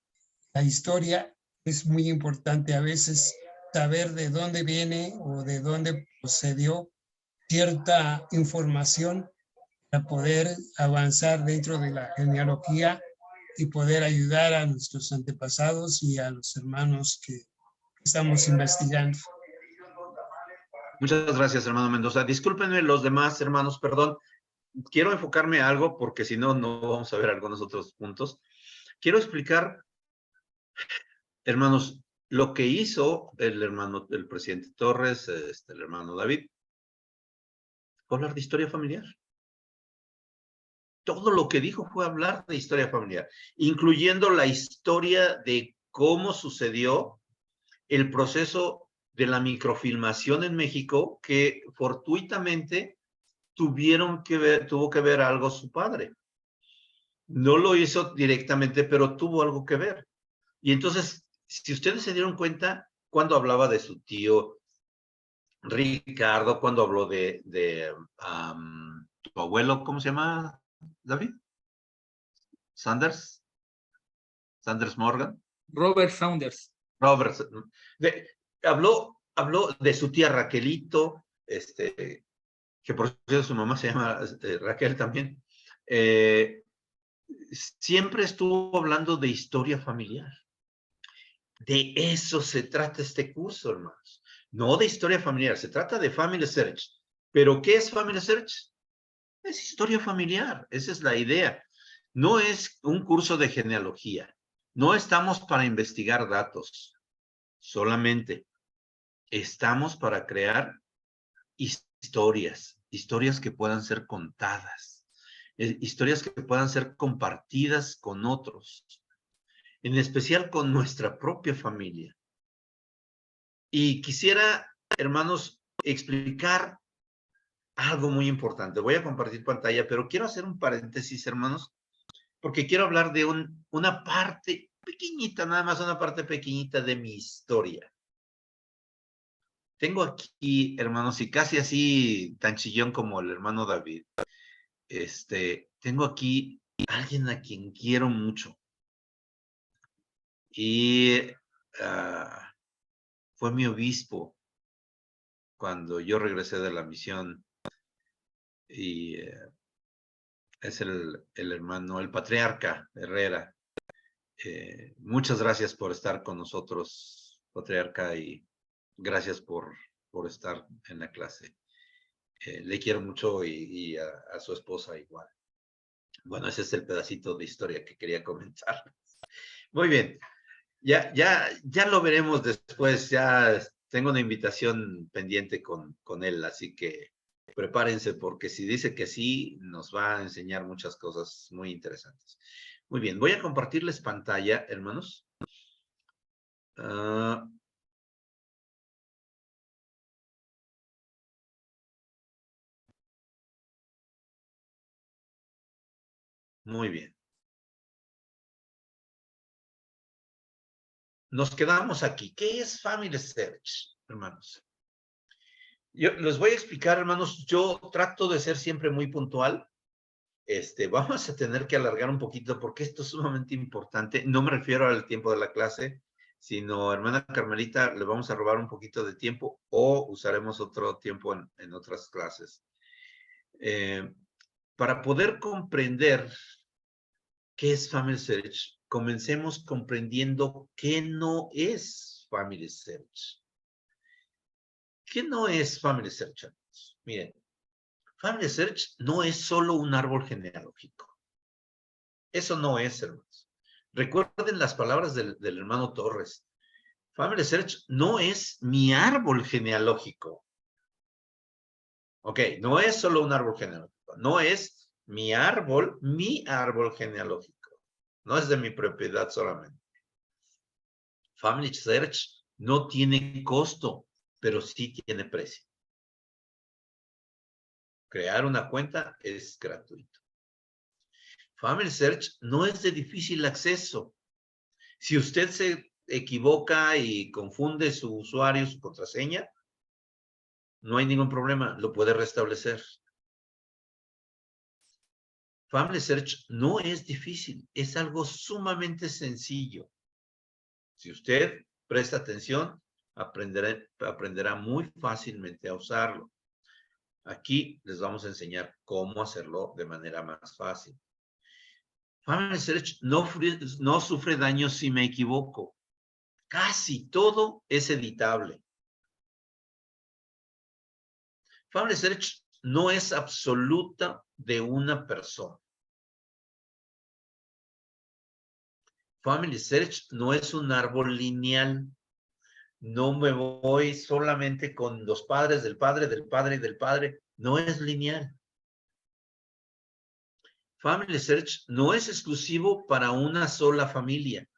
la historia es muy importante. A veces saber de dónde viene o de dónde procedió cierta información para poder avanzar dentro de la genealogía y poder ayudar a nuestros antepasados y a los hermanos que estamos investigando. Muchas gracias, hermano Mendoza. Discúlpenme los demás hermanos, perdón. Quiero enfocarme a algo porque si no, no vamos a ver algunos otros puntos. Quiero explicar, hermanos, lo que hizo el presidente Torres, el hermano David, fue hablar de historia familiar. Todo lo que dijo fue hablar de historia familiar, incluyendo la historia de cómo sucedió el proceso de la microfilmación en México, que fortuitamente tuvo que ver algo su padre. No lo hizo directamente, pero tuvo algo que ver. Y entonces, si ustedes se dieron cuenta, cuando hablaba de su tío Ricardo, cuando habló de tu abuelo, ¿cómo se llama, David? Sanders Morgan. Robert Saunders. Robert, habló de su tía Raquelito, que por cierto su mamá se llama Raquel también. Siempre estuvo hablando de historia familiar. De eso se trata este curso, hermanos. No de historia familiar, se trata de Family Search. ¿Pero qué es Family Search? Es historia familiar, esa es la idea. No es un curso de genealogía. No estamos para investigar datos, solamente estamos para crear historias que puedan ser contadas, historias que puedan ser compartidas con otros, en especial con nuestra propia familia. Y quisiera, hermanos, explicar algo muy importante. Voy a compartir pantalla, pero quiero hacer un paréntesis, hermanos, porque quiero hablar de una parte pequeñita, nada más una parte pequeñita de mi historia. Tengo aquí, hermanos, y casi así tan chillón como el hermano David, tengo aquí a alguien a quien quiero mucho. Y fue mi obispo cuando yo regresé de la misión. Y es el hermano, el patriarca Herrera. Muchas gracias por estar con nosotros, patriarca, y gracias por estar en la clase. Le quiero mucho y a su esposa igual. Bueno, ese es el pedacito de historia que quería comentar. Muy bien. Ya lo veremos después. Ya tengo una invitación pendiente con él, así que prepárense porque si dice que sí, nos va a enseñar muchas cosas muy interesantes. Muy bien, voy a compartirles pantalla, hermanos. Muy bien. Nos quedamos aquí. ¿Qué es Family Search, hermanos? Yo les voy a explicar, hermanos. Yo trato de ser siempre muy puntual. Vamos a tener que alargar un poquito porque esto es sumamente importante. No me refiero al tiempo de la clase, sino, hermana Carmelita, le vamos a robar un poquito de tiempo o usaremos otro tiempo en otras clases. Para poder comprender qué es Family Search, comencemos comprendiendo qué no es Family Search. ¿Qué no es Family Search, amigos? Miren, Family Search no es solo un árbol genealógico. Eso no es, hermanos. Recuerden las palabras del hermano Torres. Family Search no es mi árbol genealógico. Ok, no es solo un árbol genealógico. No es mi árbol genealógico. No es de mi propiedad solamente. Family Search no tiene costo, pero sí tiene precio. Crear una cuenta es gratuito. Family Search no es de difícil acceso. Si usted se equivoca y confunde su usuario, su contraseña, no hay ningún problema, lo puede restablecer. Family Search no es difícil, es algo sumamente sencillo. Si usted presta atención, aprenderá muy fácilmente a usarlo. Aquí les vamos a enseñar cómo hacerlo de manera más fácil. Family Search no sufre daño si me equivoco. Casi todo es editable. Family Search no es absoluta de una persona. Family Search no es un árbol lineal. No me voy solamente con los padres del padre, del padre y del padre. No es lineal. Family Search no es exclusivo para una sola familia.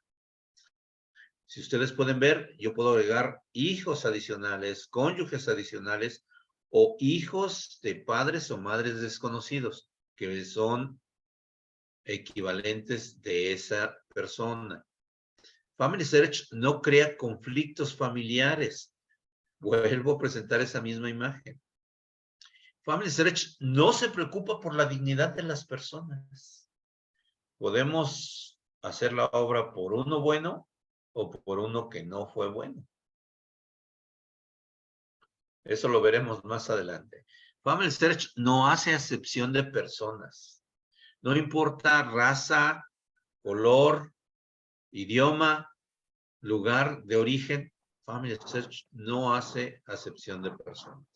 Si ustedes pueden ver, yo puedo agregar hijos adicionales, cónyuges adicionales o hijos de padres o madres desconocidos que son equivalentes de esa persona. Family Search no crea conflictos familiares. Vuelvo a presentar esa misma imagen. Family Search no se preocupa por la dignidad de las personas. Podemos hacer la obra por uno bueno o por uno que no fue bueno. Eso lo veremos más adelante. Family Search no hace acepción de personas. No importa raza, color, idioma, lugar de origen, Family Search no hace acepción de personas.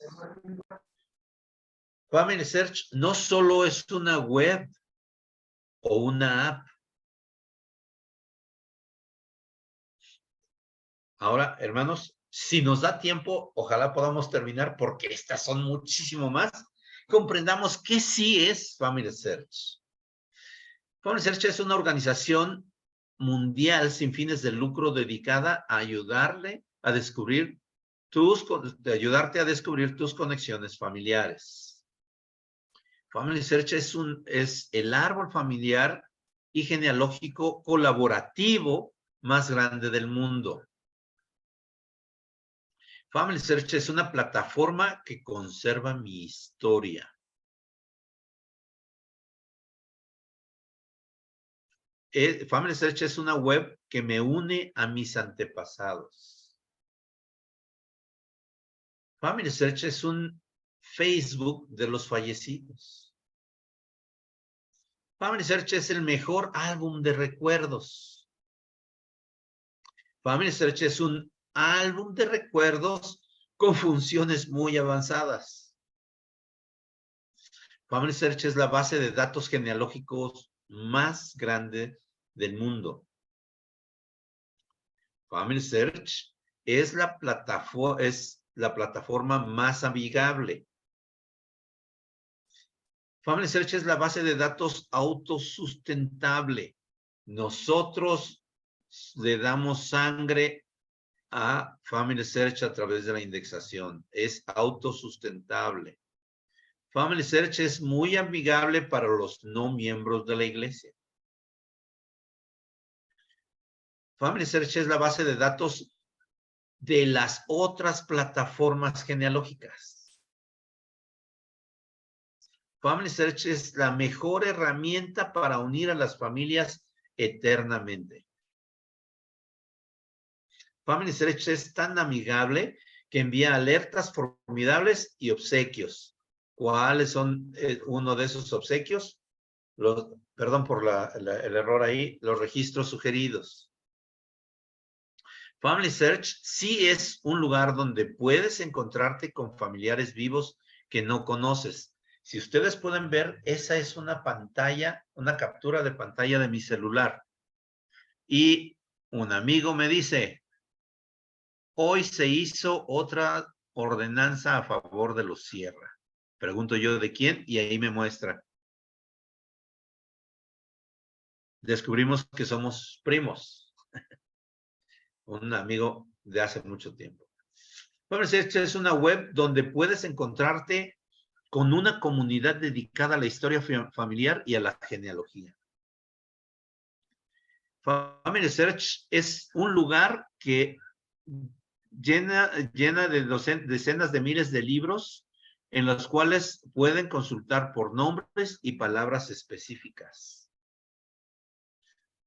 Family Search no solo es una web o una app. Ahora, hermanos, si nos da tiempo, ojalá podamos terminar porque estas son muchísimo más. Comprendamos qué sí es Family Search. Family Search es una organización mundial sin fines de lucro dedicada a ayudarte a descubrir tus conexiones familiares. Family Search es el árbol familiar y genealógico colaborativo más grande del mundo. Family Search es una plataforma que conserva mi historia. Family Search es una web que me une a mis antepasados. Family Search es un Facebook de los fallecidos. Family Search es el mejor álbum de recuerdos. Family Search es un álbum de recuerdos con funciones muy avanzadas. Family Search es la base de datos genealógicos más grande del mundo. Family Search es la plataforma más amigable. Family Search es la base de datos autosustentable. Nosotros le damos sangre a Family Search a través de la indexación. Es autosustentable. Family Search es muy amigable para los no miembros de la iglesia. Family Search es la base de datos de las otras plataformas genealógicas. Family Search es la mejor herramienta para unir a las familias eternamente. Family Search es tan amigable que envía alertas formidables y obsequios. ¿Cuáles son uno de esos obsequios? Perdón por el error ahí, los registros sugeridos. Family Search sí es un lugar donde puedes encontrarte con familiares vivos que no conoces. Si ustedes pueden ver, esa es una pantalla, una captura de pantalla de mi celular. Y un amigo me dice, hoy se hizo otra ordenanza a favor de los Sierra. Pregunto yo, ¿de quién? Y ahí me muestra. Descubrimos que somos primos. Un amigo de hace mucho tiempo. Family Search es una web donde puedes encontrarte con una comunidad dedicada a la historia familiar y a la genealogía. Family Search es un lugar que llena de decenas de miles de libros en los cuales pueden consultar por nombres y palabras específicas.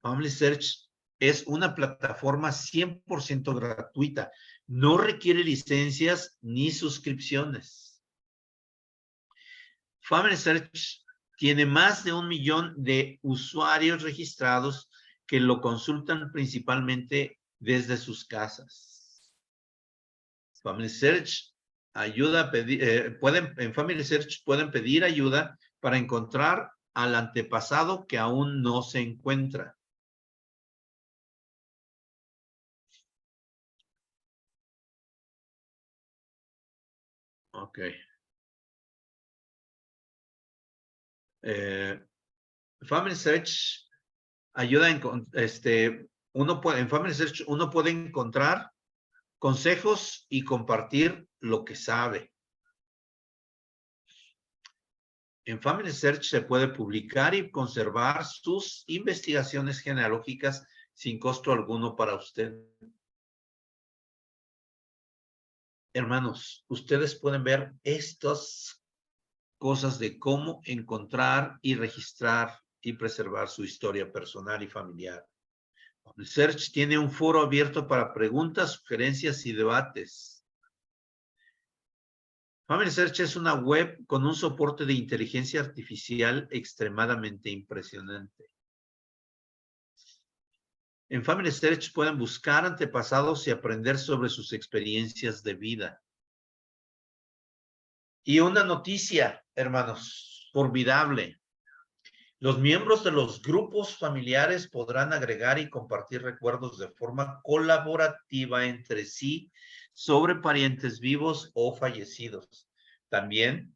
Family Search es una plataforma 100% gratuita. No requiere licencias ni suscripciones. Family Search tiene más de 1 millón de usuarios registrados que lo consultan principalmente desde sus casas. Family Search ayuda a pedir, en Family Search pueden pedir ayuda para encontrar al antepasado que aún no se encuentra. Ok. Family Search ayuda en Family Search uno puede encontrar consejos y compartir lo que sabe. En Family Search se puede publicar y conservar sus investigaciones genealógicas sin costo alguno para usted. Hermanos, ustedes pueden ver estas cosas de cómo encontrar y registrar y preservar su historia personal y familiar. Family Search tiene un foro abierto para preguntas, sugerencias y debates. Family Search es una web con un soporte de inteligencia artificial extremadamente impresionante. En Family Search pueden buscar antepasados y aprender sobre sus experiencias de vida. Y una noticia, hermanos, formidable. Los miembros de los grupos familiares podrán agregar y compartir recuerdos de forma colaborativa entre sí sobre parientes vivos o fallecidos. También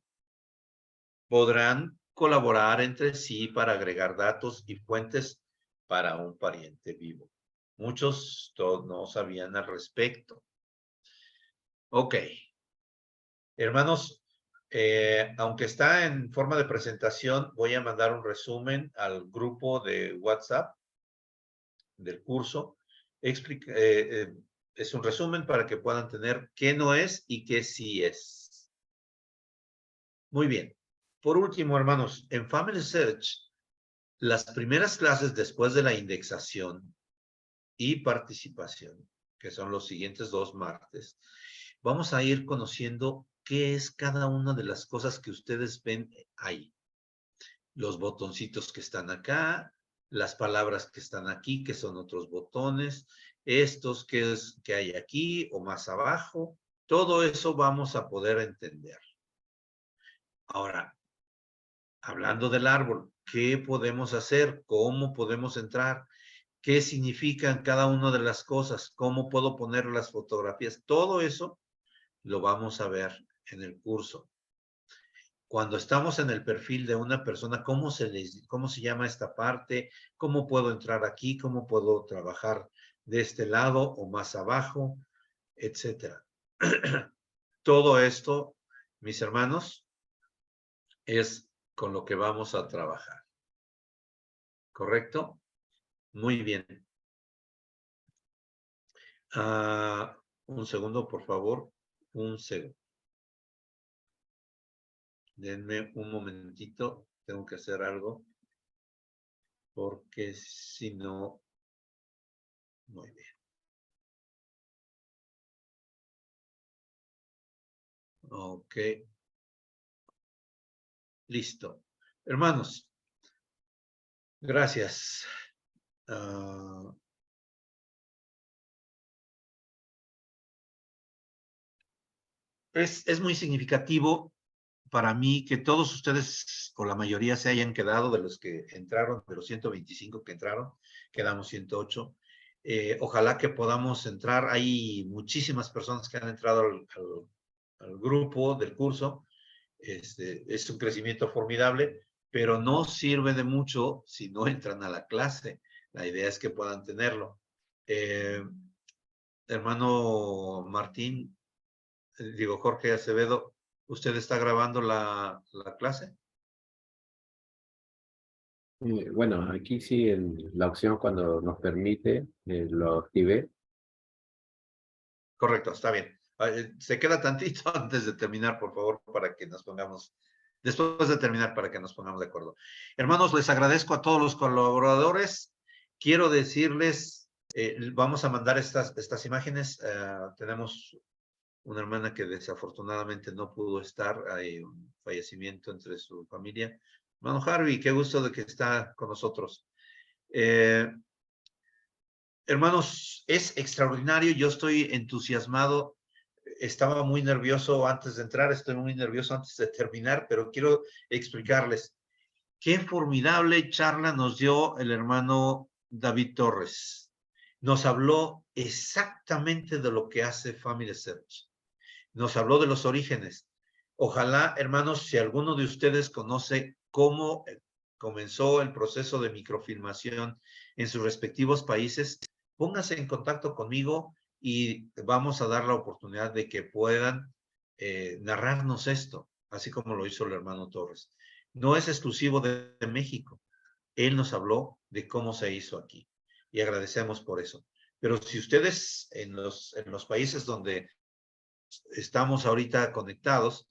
podrán colaborar entre sí para agregar datos y fuentes para un pariente vivo. Muchos no sabían al respecto. Ok. Hermanos, aunque está en forma de presentación, voy a mandar un resumen al grupo de WhatsApp del curso. Es un resumen para que puedan tener qué no es y qué sí es. Muy bien. Por último, hermanos, en Family Search, las primeras clases después de la indexación y participación, que son los siguientes 2 martes, vamos a ir conociendo qué es cada una de las cosas que ustedes ven ahí. Los botoncitos que están acá, las palabras que están aquí, que son otros botones, estos que hay aquí o más abajo, todo eso vamos a poder entender. Ahora, hablando del árbol, ¿qué podemos hacer? ¿Cómo podemos entrar? ¿Qué significan cada una de las cosas? ¿Cómo puedo poner las fotografías? Todo eso lo vamos a ver en el curso. Cuando estamos en el perfil de una persona, ¿cómo se llama esta parte? ¿Cómo puedo entrar aquí? ¿Cómo puedo trabajar de este lado o más abajo? Etcétera. Todo esto, mis hermanos, es con lo que vamos a trabajar. ¿Correcto? Muy bien. Un segundo, por favor. Un segundo. Denme un momentito. Tengo que hacer algo. Porque si no... Muy bien. Ok. Listo. Hermanos, gracias. Es muy significativo para mí que todos ustedes, o la mayoría, se hayan quedado de los que entraron, de los 125 que entraron, quedamos 108. Ojalá que podamos entrar. Hay muchísimas personas que han entrado al grupo del curso. Es un crecimiento formidable, pero no sirve de mucho si no entran a la clase. La idea es que puedan tenerlo. Hermano Martín, digo Jorge Acevedo, ¿usted está grabando la clase? Bueno, aquí sí la opción cuando nos permite lo activé. Correcto, está bien. Se queda tantito antes de terminar, por favor, para que nos pongamos, después de terminar, para que nos pongamos de acuerdo. Hermanos, les agradezco a todos los colaboradores. Quiero decirles, vamos a mandar estas imágenes. Tenemos una hermana que desafortunadamente no pudo estar. Hay un fallecimiento entre su familia. Hermano Harvey, qué gusto de que está con nosotros. Hermanos, es extraordinario. Yo estoy entusiasmado. Estaba muy nervioso antes de entrar, estoy muy nervioso antes de terminar, pero quiero explicarles qué formidable charla nos dio el hermano David Torres. Nos habló exactamente de lo que hace Family Search. Nos habló de los orígenes. Ojalá, hermanos, si alguno de ustedes conoce cómo comenzó el proceso de microfilmación en sus respectivos países, pónganse en contacto conmigo y vamos a dar la oportunidad de que puedan narrarnos esto, así como lo hizo el hermano Torres. No es exclusivo de México. Él nos habló de cómo se hizo aquí y agradecemos por eso. Pero si ustedes en los países donde estamos ahorita conectados,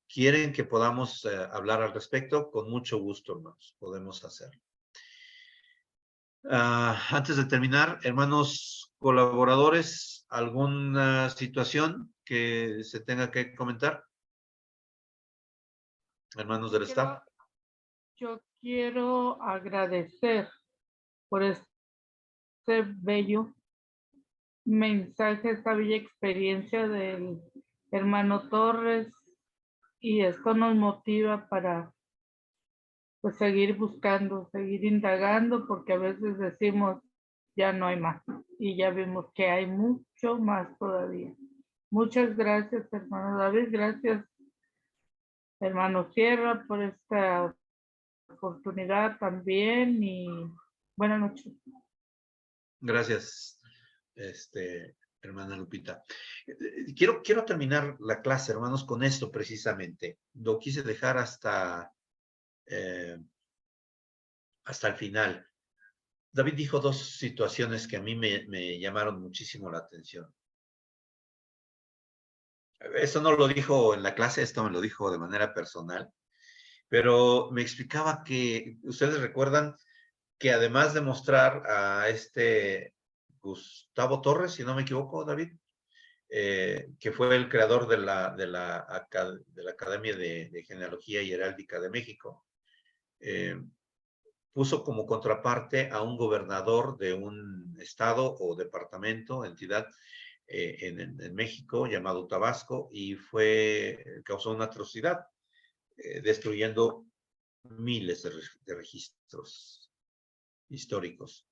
quieren que podamos hablar al respecto, con mucho gusto, hermanos, podemos hacerlo. Antes de terminar, hermanos colaboradores, ¿alguna situación que se tenga que comentar? Hermanos del staff. Yo quiero agradecer por este bello mensaje, esta bella experiencia del hermano Torres, y esto nos motiva para pues seguir buscando, seguir indagando, porque a veces decimos ya no hay más y ya vemos que hay mucho más todavía. Muchas gracias, hermano David, gracias, hermano Sierra, por esta oportunidad también, y buenas noches. Gracias, hermana Lupita. Quiero terminar la clase, hermanos, con esto precisamente. Lo quise dejar hasta el final. David dijo dos situaciones que a mí me llamaron muchísimo la atención. Esto no lo dijo en la clase, esto me lo dijo de manera personal, pero me explicaba que ustedes recuerdan que además de mostrar a Gustavo Torres, si no me equivoco, David, que fue el creador de la Academia de Genealogía y Heráldica de México, puso como contraparte a un gobernador de un estado o departamento, entidad en México llamado Tabasco, y causó una atrocidad, destruyendo miles de registros históricos.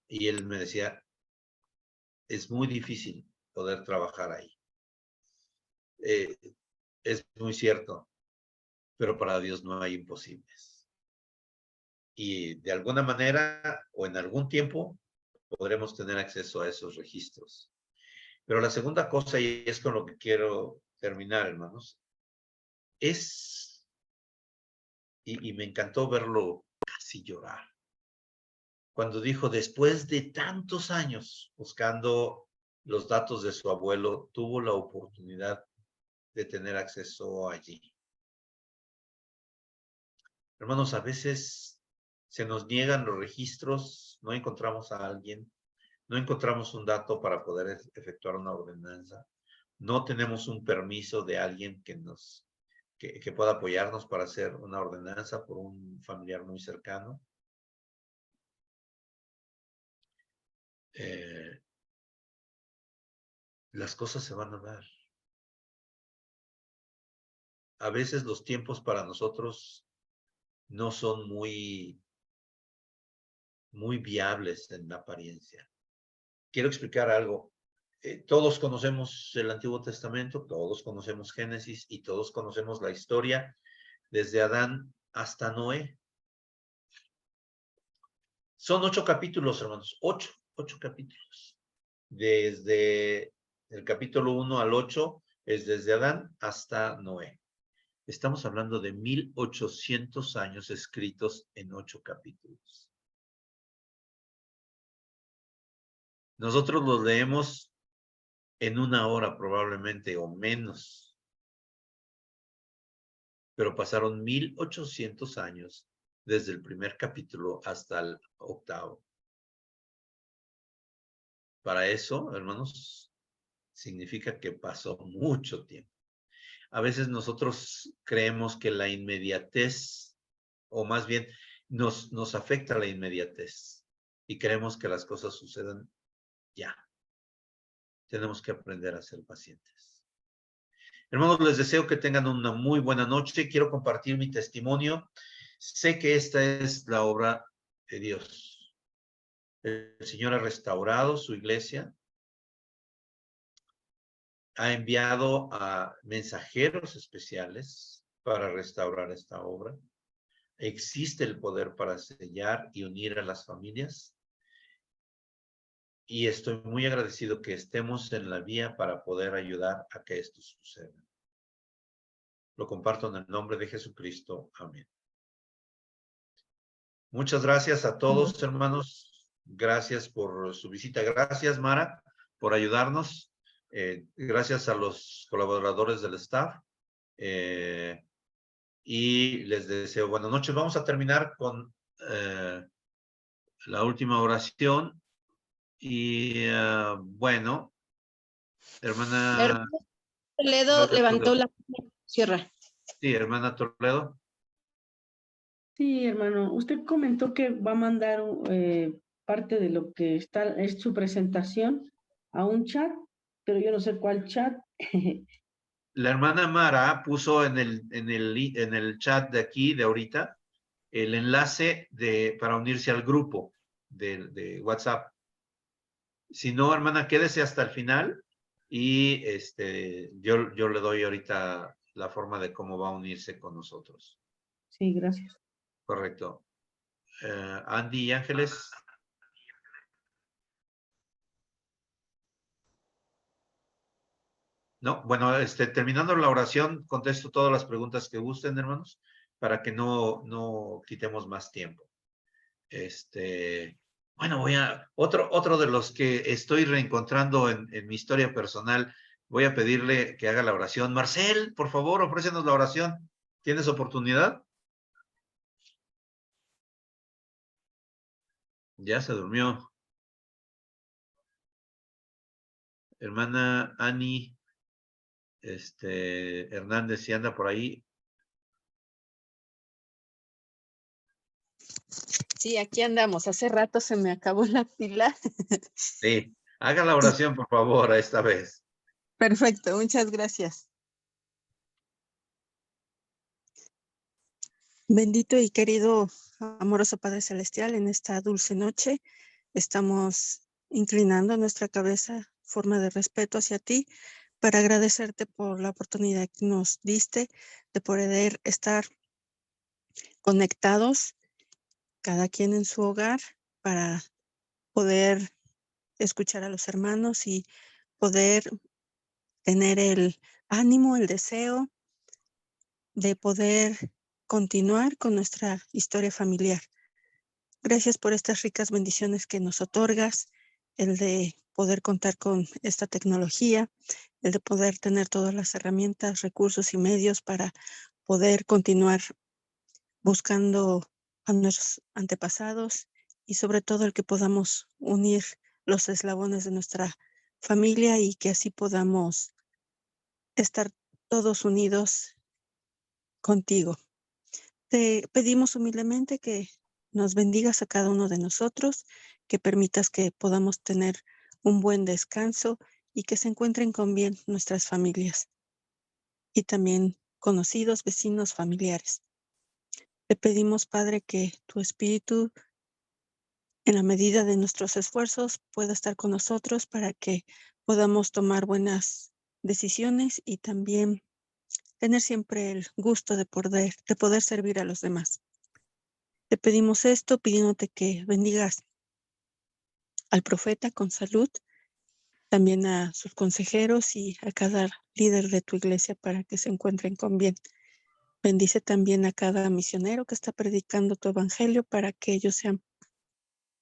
Y él me decía, es muy difícil poder trabajar ahí. Es muy cierto, pero para Dios no hay imposibles. Y de alguna manera o en algún tiempo podremos tener acceso a esos registros. Pero la segunda cosa, y es con lo que quiero terminar, hermanos, y me encantó verlo casi llorar, cuando dijo, después de tantos años buscando los datos de su abuelo, tuvo la oportunidad de tener acceso allí. Hermanos, a veces se nos niegan los registros, no encontramos a alguien, no encontramos un dato para poder efectuar una ordenanza, no tenemos un permiso de alguien que pueda apoyarnos para hacer una ordenanza por un familiar muy cercano. Las cosas se van a dar. a veces los tiempos para nosotros no son muy viables en la apariencia. Quiero explicar algo. Todos conocemos el Antiguo Testamento, todos conocemos Génesis y todos conocemos la historia desde Adán hasta Noé. Son 8 capítulos, hermanos, 8 capítulos. Desde el capítulo 1 al 8 es desde Adán hasta Noé. Estamos hablando de 1800 años escritos en 8 capítulos. Nosotros los leemos en 1 hora probablemente o menos. Pero pasaron 1800 años desde el primer capítulo hasta el 8º. Para eso, hermanos, significa que pasó mucho tiempo. A veces nosotros creemos que la inmediatez, o más bien nos afecta la inmediatez y creemos que las cosas sucedan ya. Tenemos que aprender a ser pacientes. Hermanos, les deseo que tengan una muy buena noche. Quiero compartir mi testimonio. Sé que esta es la obra de Dios. El Señor ha restaurado su iglesia. Ha enviado a mensajeros especiales para restaurar esta obra. Existe el poder para sellar y unir a las familias. Y estoy muy agradecido que estemos en la vía para poder ayudar a que esto suceda. Lo comparto en el nombre de Jesucristo. Amén. Muchas gracias a todos, hermanos. Gracias por su visita. Gracias, Mara, por ayudarnos. Gracias a los colaboradores del staff. Y les deseo buenas noches. Vamos a terminar con la última oración. Y bueno, hermana Toledo levantó la cierra. Sí, hermana Toledo. Sí, hermano, usted comentó que va a mandar parte de lo que es su presentación a un chat, pero yo no sé cuál chat. La hermana Mara puso en el chat de aquí, de ahorita, el enlace para unirse al grupo de WhatsApp. Si no, hermana, quédese hasta el final y yo le doy ahorita la forma de cómo va a unirse con nosotros. Sí, gracias. Correcto. Andy y Ángeles. No, bueno, terminando la oración, contesto todas las preguntas que gusten, hermanos, para que no quitemos más tiempo. Bueno, otro de los que estoy reencontrando en mi historia personal, voy a pedirle que haga la oración. Marcel, por favor, ofrécenos la oración. ¿Tienes oportunidad? Ya se durmió. Hermana Ani, Hernández, si anda por ahí. Sí, aquí andamos. Hace rato se me acabó la pila. Sí, haga la oración, por favor, esta vez. Perfecto, muchas gracias. Bendito y querido amoroso Padre Celestial, en esta dulce noche estamos inclinando nuestra cabeza, forma de respeto hacia ti, para agradecerte por la oportunidad que nos diste de poder estar conectados, cada quien en su hogar, para poder escuchar a los hermanos y poder tener el ánimo, el deseo de poder continuar con nuestra historia familiar. Gracias por estas ricas bendiciones que nos otorgas, el de poder contar con esta tecnología, el de poder tener todas las herramientas, recursos y medios para poder continuar buscando a nuestros antepasados y sobre todo el que podamos unir los eslabones de nuestra familia y que así podamos estar todos unidos contigo. Te pedimos humildemente que nos bendigas a cada uno de nosotros, que permitas que podamos tener un buen descanso y que se encuentren con bien nuestras familias. Y también conocidos, vecinos, familiares. Te pedimos, Padre, que tu Espíritu, en la medida de nuestros esfuerzos, pueda estar con nosotros para que podamos tomar buenas decisiones y también tener siempre el gusto de poder servir a los demás. Te pedimos esto pidiéndote que bendigas al profeta con salud, también a sus consejeros y a cada líder de tu iglesia para que se encuentren con bien. Bendice también a cada misionero que está predicando tu evangelio para que ellos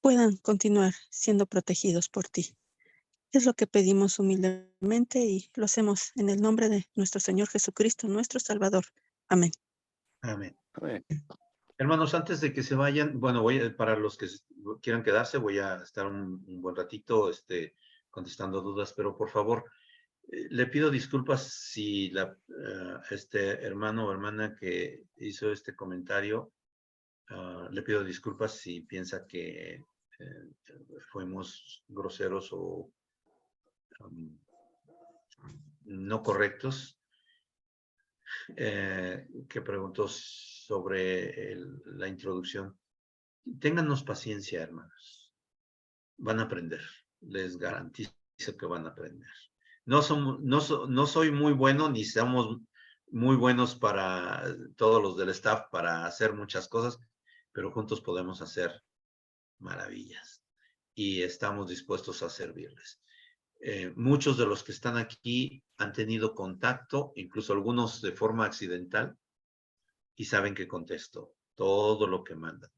puedan continuar siendo protegidos por ti. Es lo que pedimos humildemente y lo hacemos en el nombre de nuestro Señor Jesucristo, nuestro Salvador. Amén. Amén. Hermanos, antes de que se vayan, bueno, para los que quieran quedarse, voy a estar un buen ratito contestando dudas, pero por favor, le pido disculpas si este hermano o hermana que hizo este comentario, le pido disculpas si piensa que fuimos groseros o no correctos. Que preguntó sobre la introducción. Téngannos paciencia, hermanos. Van a aprender. Les garantizo que van a aprender. No soy muy bueno, ni somos muy buenos para todos los del staff para hacer muchas cosas, pero juntos podemos hacer maravillas. Y estamos dispuestos a servirles. Muchos de los que están aquí han tenido contacto, incluso algunos de forma accidental, y saben que contesto todo lo que mandan.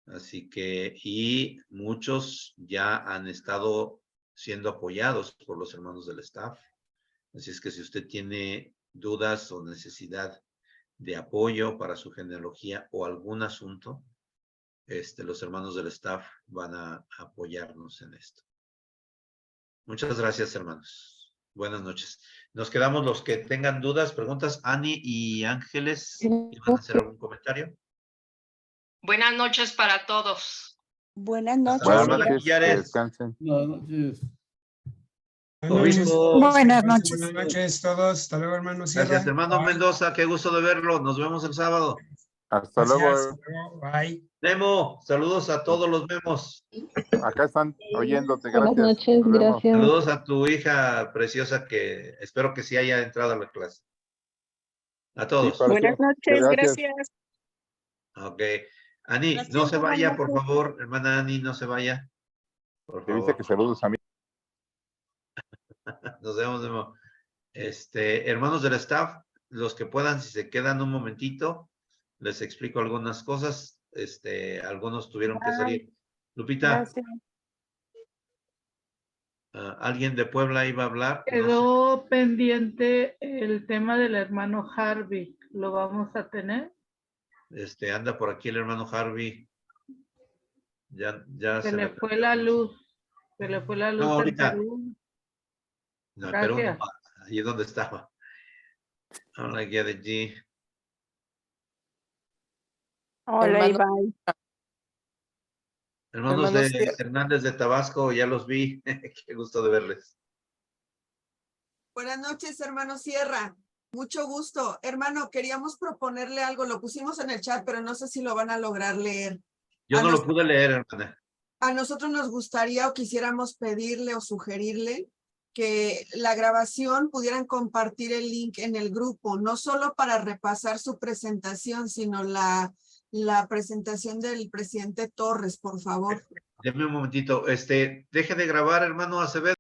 Así que, y muchos ya han estado siendo apoyados por los hermanos del staff. Así es que si usted tiene dudas o necesidad de apoyo para su genealogía o algún asunto, los hermanos del staff van a apoyarnos en esto. Muchas gracias, hermanos. Buenas noches. Nos quedamos los que tengan dudas, preguntas. Ani y Ángeles, ¿iban a hacer algún comentario? Buenas noches para todos. Buenas noches. Buenas noches. Descansen. Buenas noches. Obispo. Buenas noches. Buenas noches todos. Hasta luego, hermano Sierra. Gracias, hermano Bye. Mendoza. Qué gusto de verlo. Nos vemos el sábado. Hasta Gracias. luego. Hasta luego. Bye. Nemo, saludos a todos los Memos. Acá están oyéndote. Buenas Gracias. noches, Nos vemos. gracias. Saludos a tu hija preciosa que espero que sí haya entrado a la clase. A todos. Sí, para Buenas que- noches, gracias. gracias. Ok. Ani, Gracias, no se vaya, por hermano. favor. Hermana Ani, no se vaya. Por Te dice favor. que saludos a mí. Nos vemos de nuevo. Hermanos del staff, los que puedan, si se quedan un momentito, les explico algunas cosas. Algunos tuvieron que salir. Lupita, Gracias. ¿alguien de Puebla iba a hablar? No Quedó pendiente el tema del hermano Harvey. ¿Lo vamos a tener? sé. Anda por aquí el hermano Harvey. Ya Se se le me fue perdió. la luz. Se le fue la luz No, en ahorita. Perú. No, pero Gracias. allí donde estaba. Hola, guía de G. Hola, Hermano- Iván. Hermanos Hermanos, de Hernández de Tabasco, ya los vi. Qué gusto de verles. Buenas noches, hermano Sierra. Mucho gusto. Hermano, queríamos proponerle algo. Lo pusimos en el chat, pero no sé si lo van a lograr leer. Yo A no lo nos- pude leer, hermana. A nosotros nos gustaría o quisiéramos pedirle o sugerirle que la grabación pudieran compartir el link en el grupo, no solo para repasar su presentación, sino la presentación del presidente Torres, por favor. Deme un momentito. Deje de grabar, hermano Acevedo.